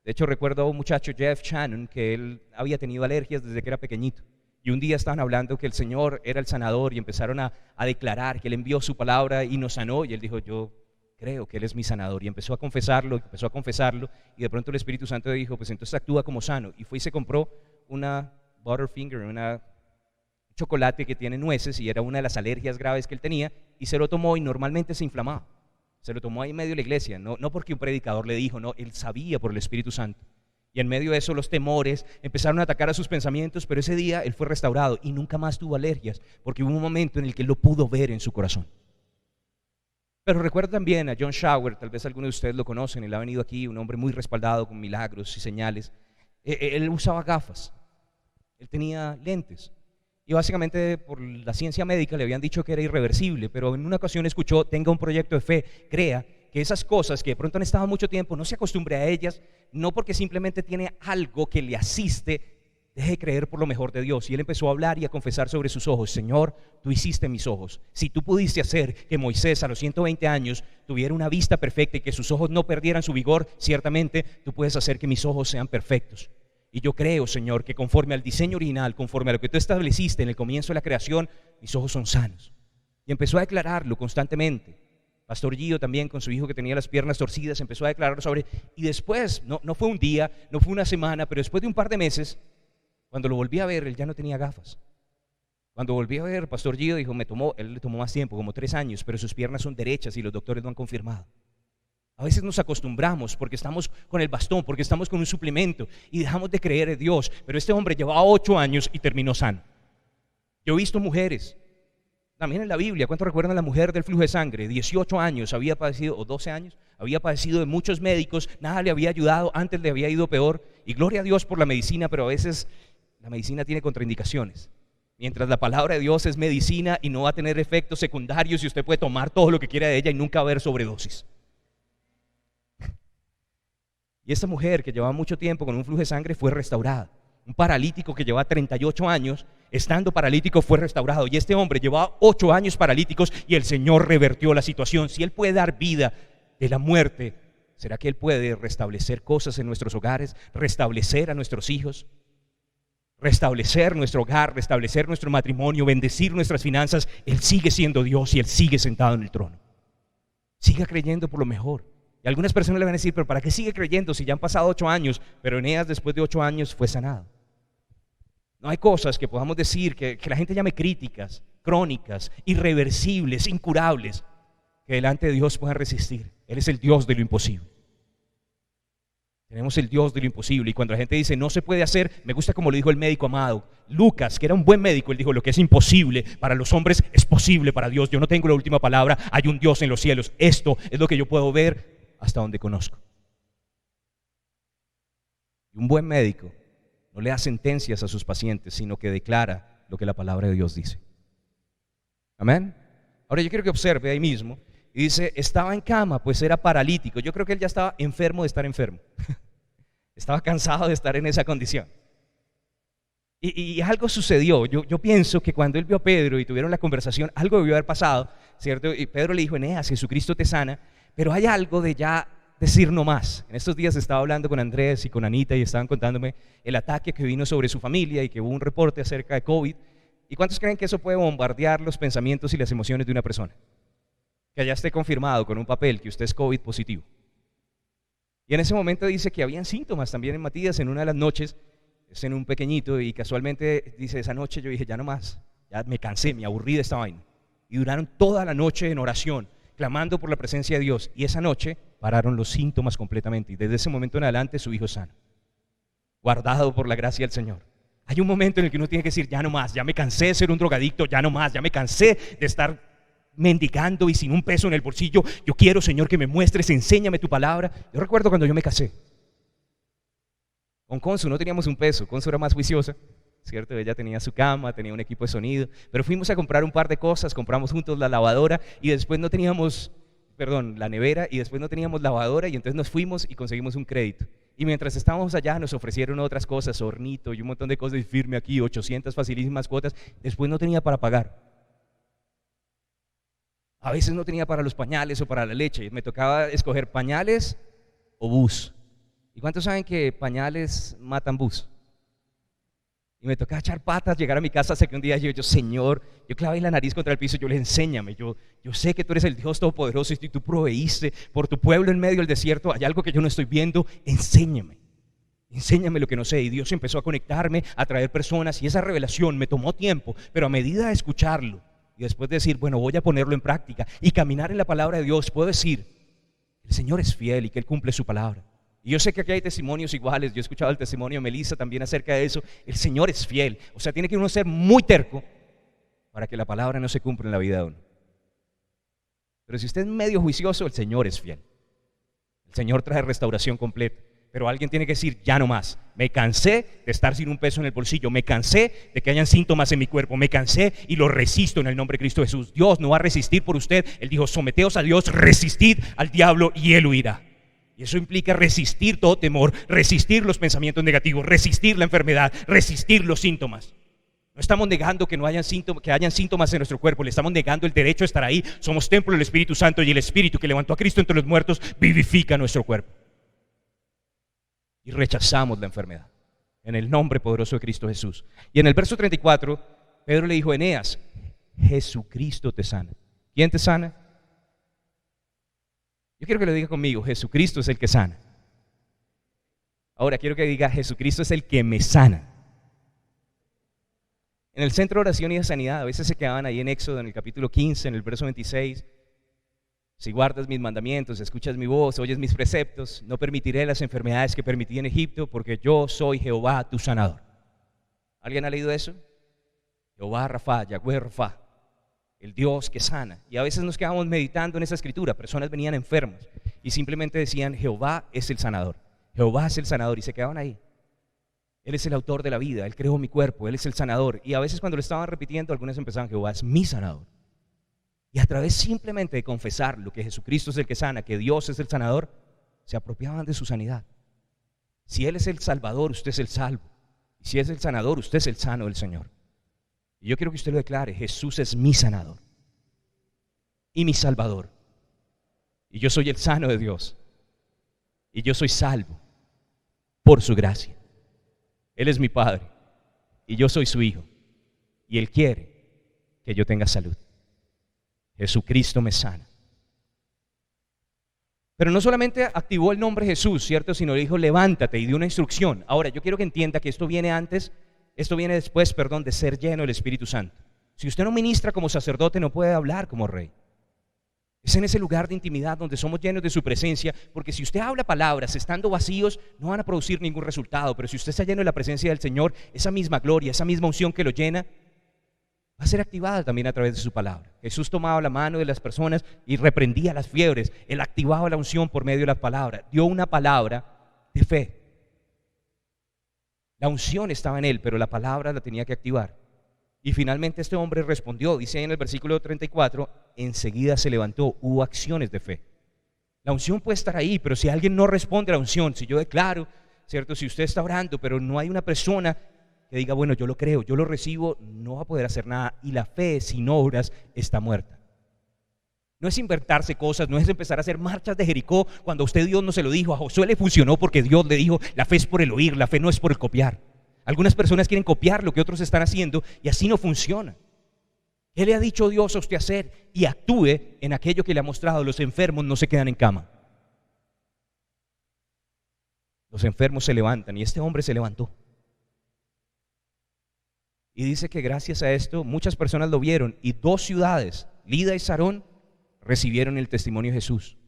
De hecho, recuerdo a un muchacho, Jeff Shannon, que él había tenido alergias desde que era pequeñito. Y un día estaban hablando que el Señor era el sanador y empezaron a declarar que Él envió su palabra y nos sanó. Y él dijo, yo creo que Él es mi sanador. Y empezó a confesarlo, y de pronto el Espíritu Santo dijo, pues entonces actúa como sano. Y fue y se compró una Butterfinger, un chocolate que tiene nueces, y era una de las alergias graves que él tenía, y se lo tomó y normalmente se inflamaba. Se lo tomó ahí en medio de la iglesia, no porque un predicador le dijo, no, él sabía por el Espíritu Santo. Y en medio de eso los temores empezaron a atacar a sus pensamientos, pero ese día él fue restaurado y nunca más tuvo alergias, porque hubo un momento en el que él lo pudo ver en su corazón. Pero recuerdo también a John Shower, tal vez algunos de ustedes lo conocen, él ha venido aquí, un hombre muy respaldado con milagros y señales. Él usaba gafas, él tenía lentes. Y básicamente por la ciencia médica le habían dicho que era irreversible, pero en una ocasión escuchó, tenga un proyecto de fe, crea que esas cosas que de pronto han estado mucho tiempo, no se acostumbre a ellas, no porque simplemente tiene algo que le asiste, deje de creer por lo mejor de Dios. Y él empezó a hablar y a confesar sobre sus ojos, Señor, tú hiciste mis ojos. Si tú pudiste hacer que Moisés a los 120 años tuviera una vista perfecta y que sus ojos no perdieran su vigor, ciertamente tú puedes hacer que mis ojos sean perfectos. Y yo creo, Señor, que conforme al diseño original, conforme a lo que tú estableciste en el comienzo de la creación, mis ojos son sanos. Y empezó a declararlo constantemente. Pastor Gio también, con su hijo que tenía las piernas torcidas, empezó a declarar sobre. Y después, no fue un día, no fue una semana, pero después de un par de meses, cuando lo volví a ver, él ya no tenía gafas. Cuando volví a ver, Pastor Gio dijo, él le tomó más tiempo, como 3 años, pero sus piernas son derechas y los doctores lo han confirmado. A veces nos acostumbramos porque estamos con el bastón, porque estamos con un suplemento y dejamos de creer en Dios. Pero este hombre llevaba 8 años y terminó sano. Yo he visto mujeres, también en la Biblia, ¿cuánto recuerdan a la mujer del flujo de sangre? 18 años había padecido, o 12 años, había padecido de muchos médicos, nada le había ayudado, antes le había ido peor. Y gloria a Dios por la medicina, pero a veces la medicina tiene contraindicaciones. Mientras la palabra de Dios es medicina y no va a tener efectos secundarios y usted puede tomar todo lo que quiera de ella y nunca va a haber sobredosis. Y esta mujer que llevaba mucho tiempo con un flujo de sangre fue restaurada. Un paralítico que llevaba 38 años, estando paralítico, fue restaurado. Y este hombre llevaba 8 años paralíticos y el Señor revertió la situación. Si Él puede dar vida de la muerte, ¿será que Él puede restablecer cosas en nuestros hogares? Restablecer a nuestros hijos, restablecer nuestro hogar, restablecer nuestro matrimonio, bendecir nuestras finanzas. Él sigue siendo Dios y Él sigue sentado en el trono. Siga creyendo por lo mejor. Y algunas personas le van a decir, pero ¿para qué sigue creyendo si ya han pasado 8 años? Pero Eneas después de 8 años fue sanado. No hay cosas que podamos decir que la gente llame críticas, crónicas, irreversibles, incurables, que delante de Dios puedan resistir. Él es el Dios de lo imposible. Tenemos el Dios de lo imposible. Y cuando la gente dice no se puede hacer, me gusta como lo dijo el médico amado Lucas, que era un buen médico. Él dijo, lo que es imposible para los hombres es posible para Dios. Yo no tengo la última palabra, hay un Dios en los cielos. Esto es lo que yo puedo ver hasta donde conozco. Y un buen médico no le da sentencias a sus pacientes, sino que declara lo que la palabra de Dios dice. Amén. Ahora yo quiero que observe ahí mismo. Y dice, estaba en cama, pues era paralítico. Yo creo que él ya estaba enfermo de estar enfermo. Estaba cansado de estar en esa condición. Y algo sucedió. Yo pienso que cuando él vio a Pedro y tuvieron la conversación, algo debió haber pasado, ¿cierto? Y Pedro le dijo, Eneas, Jesucristo te sana, pero hay algo de ya decir no más. En estos días estaba hablando con Andrés y con Anita y estaban contándome el ataque que vino sobre su familia y que hubo un reporte acerca de COVID. ¿Y cuántos creen que eso puede bombardear los pensamientos y las emociones de una persona? Que allá esté confirmado con un papel que usted es COVID positivo. Y en ese momento dice que habían síntomas también en Matías en una de las noches, es en un pequeñito, y casualmente dice, esa noche yo dije, ya no más, ya me cansé, me aburrí de esta vaina. Y duraron toda la noche en oración, clamando por la presencia de Dios, y esa noche pararon los síntomas completamente, y desde ese momento en adelante su hijo es sano, guardado por la gracia del Señor. Hay un momento en el que uno tiene que decir, ya no más, ya me cansé de ser un drogadicto, ya no más, ya me cansé de estar mendigando y sin un peso en el bolsillo. Yo quiero, Señor, que me muestres, enséñame tu palabra. Yo recuerdo cuando yo me casé con Consu, no teníamos un peso, Consu era más juiciosa, ¿cierto? Ella tenía su cama, tenía un equipo de sonido, pero fuimos a comprar un par de cosas, compramos juntos la lavadora y después no teníamos, la nevera, y después no teníamos lavadora, y entonces nos fuimos y conseguimos un crédito. Y mientras estábamos allá nos ofrecieron otras cosas, hornito y un montón de cosas, y firme aquí, 800 facilísimas cuotas, después no tenía para pagar. A veces no tenía para los pañales o para la leche, me tocaba escoger pañales o bus. ¿Y cuántos saben que pañales matan bus? Y me tocaba echar patas, llegar a mi casa hasta que un día yo Señor, yo clavé la nariz contra el piso, yo le enséñame, yo sé que tú eres el Dios Todopoderoso y tú proveíste por tu pueblo en medio del desierto, hay algo que yo no estoy viendo, enséñame lo que no sé. Y Dios empezó a conectarme, a traer personas, y esa revelación me tomó tiempo, pero a medida de escucharlo y después de decir, bueno, voy a ponerlo en práctica y caminar en la palabra de Dios, puedo decir, el Señor es fiel y que Él cumple su palabra. Y yo sé que aquí hay testimonios iguales, yo he escuchado el testimonio de Melissa también acerca de eso. El Señor es fiel, o sea, tiene que uno ser muy terco para que la palabra no se cumpla en la vida de uno. Pero si usted es medio juicioso, el Señor es fiel. El Señor trae restauración completa. Pero alguien tiene que decir, ya no más, me cansé de estar sin un peso en el bolsillo, me cansé de que hayan síntomas en mi cuerpo, me cansé y lo resisto en el nombre de Cristo Jesús. Dios no va a resistir por usted, Él dijo, someteos a Dios, resistid al diablo y Él huirá. Y eso implica resistir todo temor, resistir los pensamientos negativos, resistir la enfermedad, resistir los síntomas. No estamos negando que no hayan síntomas en nuestro cuerpo, le estamos negando el derecho a estar ahí. Somos templo del Espíritu Santo y el Espíritu que levantó a Cristo entre los muertos vivifica nuestro cuerpo. Y rechazamos la enfermedad en el nombre poderoso de Cristo Jesús. Y en el verso 34, Pedro le dijo a Eneas, Jesucristo te sana. ¿Quién te sana? Yo quiero que lo diga conmigo, Jesucristo es el que sana. Ahora quiero que diga, Jesucristo es el que me sana. En el centro de oración y de sanidad, a veces se quedaban ahí en Éxodo, en el capítulo 15, en el verso 26, si guardas mis mandamientos, escuchas mi voz, oyes mis preceptos, no permitiré las enfermedades que permití en Egipto, porque yo soy Jehová tu sanador. ¿Alguien ha leído eso? Jehová Rafa, Yahweh Rafa, el Dios que sana. Y a veces nos quedamos meditando en esa escritura, personas venían enfermas y simplemente decían, Jehová es el sanador, Jehová es el sanador, y se quedaban ahí. Él es el autor de la vida, Él creó mi cuerpo, Él es el sanador. Y a veces cuando lo estaban repitiendo, algunos empezaban, Jehová es mi sanador. Y a través simplemente de confesar lo que Jesucristo es el que sana, que Dios es el sanador, se apropiaban de su sanidad. Si Él es el salvador, usted es el salvo. Y si es el sanador, usted es el sano del Señor. Y yo quiero que usted lo declare, Jesús es mi sanador y mi salvador. Y yo soy el sano de Dios. Y yo soy salvo por su gracia. Él es mi Padre y yo soy su Hijo. Y Él quiere que yo tenga salud. Jesucristo me sana. Pero no solamente activó el nombre Jesús, ¿cierto? Sino le dijo, levántate, y dio una instrucción. Ahora, yo quiero que entienda que esto viene después de ser lleno del Espíritu Santo. Si usted no ministra como sacerdote, no puede hablar como rey. Es en ese lugar de intimidad donde somos llenos de su presencia, porque si usted habla palabras estando vacíos, no van a producir ningún resultado. Pero si usted está lleno de la presencia del Señor, esa misma gloria, esa misma unción que lo llena, va a ser activada también a través de su palabra. Jesús tomaba la mano de las personas y reprendía las fiebres. Él activaba la unción por medio de la palabra. Dio una palabra de fe. La unción estaba en él, pero la palabra la tenía que activar. Y finalmente este hombre respondió. Dice ahí en el versículo 34, enseguida se levantó. Hubo acciones de fe. La unción puede estar ahí, pero si alguien no responde a la unción, si yo declaro, ¿cierto? Si usted está orando, pero no hay una persona que diga, bueno, yo lo creo, yo lo recibo, no va a poder hacer nada. Y la fe sin obras está muerta. No es inventarse cosas, no es empezar a hacer marchas de Jericó cuando a usted Dios no se lo dijo. A Josué le funcionó porque Dios le dijo, la fe es por el oír, la fe no es por el copiar. Algunas personas quieren copiar lo que otros están haciendo y así no funciona. ¿Qué le ha dicho Dios a usted hacer? Y actúe en aquello que le ha mostrado. Los enfermos no se quedan en cama. Los enfermos se levantan y este hombre se levantó. Y dice que gracias a esto muchas personas lo vieron y 2 ciudades, Lida y Sarón, recibieron el testimonio de Jesús.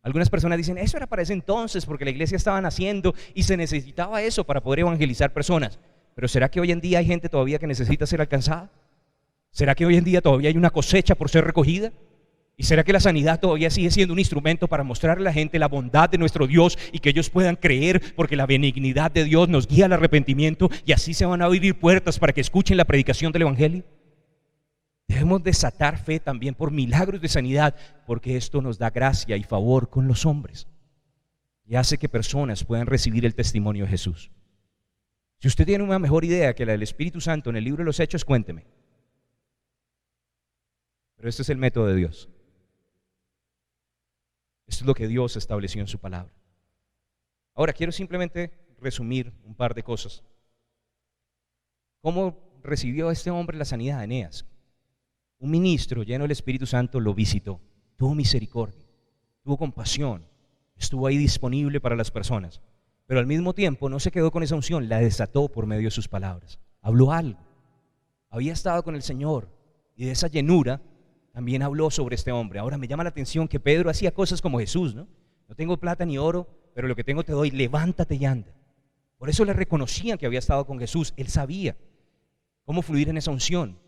Algunas personas dicen, eso era para ese entonces porque la iglesia estaba naciendo y se necesitaba eso para poder evangelizar personas. Pero ¿será que hoy en día hay gente todavía que necesita ser alcanzada? ¿Será que hoy en día todavía hay una cosecha por ser recogida? ¿Y será que la sanidad todavía sigue siendo un instrumento para mostrarle a la gente la bondad de nuestro Dios y que ellos puedan creer porque la benignidad de Dios nos guía al arrepentimiento y así se van a abrir puertas para que escuchen la predicación del evangelio? Debemos desatar fe también por milagros de sanidad porque esto nos da gracia y favor con los hombres y hace que personas puedan recibir el testimonio de Jesús. Si usted tiene una mejor idea que la del Espíritu Santo en el libro de los Hechos, cuénteme. Pero este es el método de Dios. Esto es lo que Dios estableció en su palabra. Ahora quiero simplemente resumir un par de cosas. ¿Cómo recibió este hombre la sanidad? Eneas. Un ministro lleno del Espíritu Santo lo visitó, tuvo misericordia, tuvo compasión, estuvo ahí disponible para las personas, pero al mismo tiempo no se quedó con esa unción, la desató por medio de sus palabras. Habló algo, había estado con el Señor y de esa llenura también habló sobre este hombre. Ahora me llama la atención que Pedro hacía cosas como Jesús, ¿no? No tengo plata ni oro, pero lo que tengo te doy, levántate y anda. Por eso le reconocían que había estado con Jesús, él sabía cómo fluir en esa unción.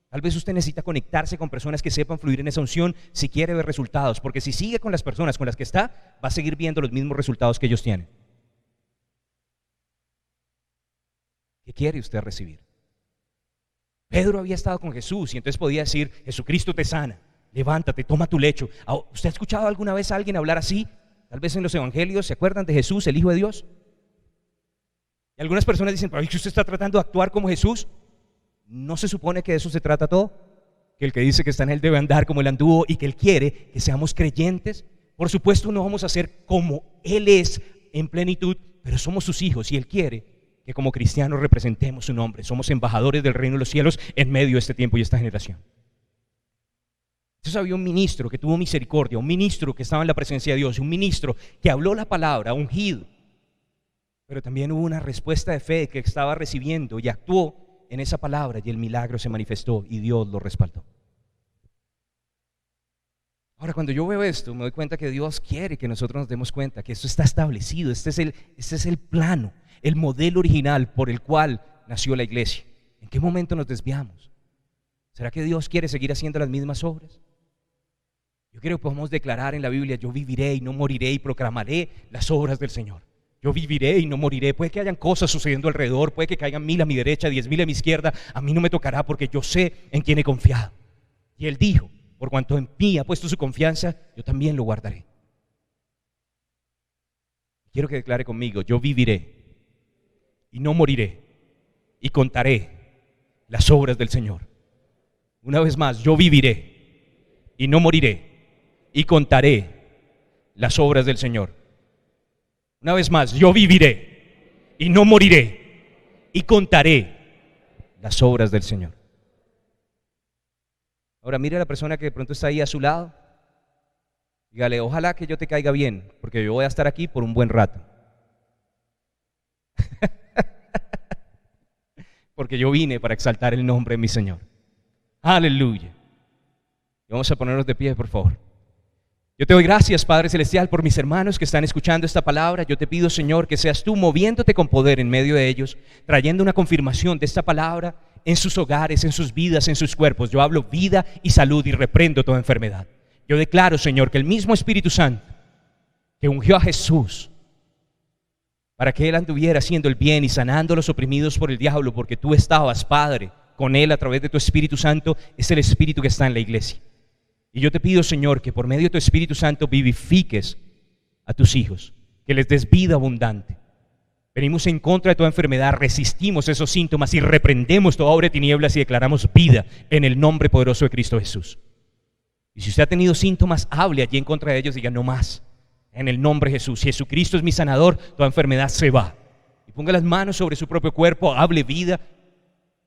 Tal vez usted necesita conectarse con personas que sepan fluir en esa unción si quiere ver resultados, porque si sigue con las personas con las que está, va a seguir viendo los mismos resultados que ellos tienen. ¿Qué quiere usted recibir? Pedro había estado con Jesús y entonces podía decir, Jesucristo te sana, levántate, toma tu lecho. ¿Usted ha escuchado alguna vez a alguien hablar así? Tal vez en los evangelios, ¿se acuerdan de Jesús, el Hijo de Dios? Y algunas personas dicen, pero ¿usted está tratando de actuar como Jesús? ¿No se supone que de eso se trata todo? Que el que dice que está en él debe andar como él anduvo y que él quiere que seamos creyentes. Por supuesto no vamos a ser como él es en plenitud, pero somos sus hijos y él quiere que como cristianos representemos su nombre. Somos embajadores del reino de los cielos en medio de este tiempo y esta generación. Entonces había un ministro que tuvo misericordia, un ministro que estaba en la presencia de Dios, un ministro que habló la palabra, ungido. Pero también hubo una respuesta de fe que estaba recibiendo y actuó en esa palabra y el milagro se manifestó y Dios lo respaldó. Ahora cuando yo veo esto me doy cuenta que Dios quiere que nosotros nos demos cuenta que esto está establecido, este es el plano, el modelo original por el cual nació la iglesia. ¿En qué momento nos desviamos? ¿Será que Dios quiere seguir haciendo las mismas obras? Yo quiero que podamos declarar en la Biblia, yo viviré y no moriré y proclamaré las obras del Señor. Yo viviré y no moriré. Puede que hayan cosas sucediendo alrededor, puede que caigan 1000 a mi derecha, 10,000 a mi izquierda. A mí no me tocará porque yo sé en quién he confiado. Y Él dijo, por cuanto en mí ha puesto su confianza, yo también lo guardaré. Quiero que declare conmigo, yo viviré y no moriré y contaré las obras del Señor. Una vez más, yo viviré y no moriré y contaré las obras del Señor. Una vez más, yo viviré y no moriré y contaré las obras del Señor. Ahora mire a la persona que de pronto está ahí a su lado. Dígale, ojalá que yo te caiga bien, porque yo voy a estar aquí por un buen rato. Porque yo vine para exaltar el nombre de mi Señor. Aleluya. Y vamos a ponernos de pie, por favor. Yo te doy gracias, Padre Celestial, por mis hermanos que están escuchando esta palabra. Yo te pido, Señor, que seas tú moviéndote con poder en medio de ellos, trayendo una confirmación de esta palabra en sus hogares, en sus vidas, en sus cuerpos. Yo hablo vida y salud y reprendo toda enfermedad. Yo declaro, Señor, que el mismo Espíritu Santo que ungió a Jesús para que Él anduviera haciendo el bien y sanando a los oprimidos por el diablo, porque tú estabas, Padre, con Él a través de tu Espíritu Santo, es el Espíritu que está en la iglesia. Y yo te pido, Señor, que por medio de tu Espíritu Santo vivifiques a tus hijos, que les des vida abundante. Venimos en contra de toda enfermedad, resistimos esos síntomas y reprendemos toda obra de tinieblas y declaramos vida en el nombre poderoso de Cristo Jesús. Y si usted ha tenido síntomas, hable allí en contra de ellos y diga no más. En el nombre de Jesús, si Jesucristo es mi sanador, toda enfermedad se va. Y ponga las manos sobre su propio cuerpo, hable vida.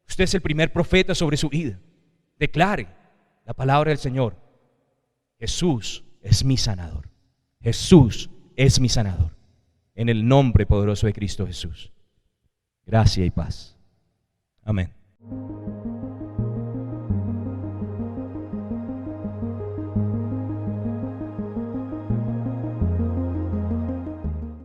Usted es el primer profeta sobre su vida. Declare la palabra del Señor. Jesús es mi sanador. Jesús es mi sanador. En el nombre poderoso de Cristo Jesús. Gracia y paz. Amén.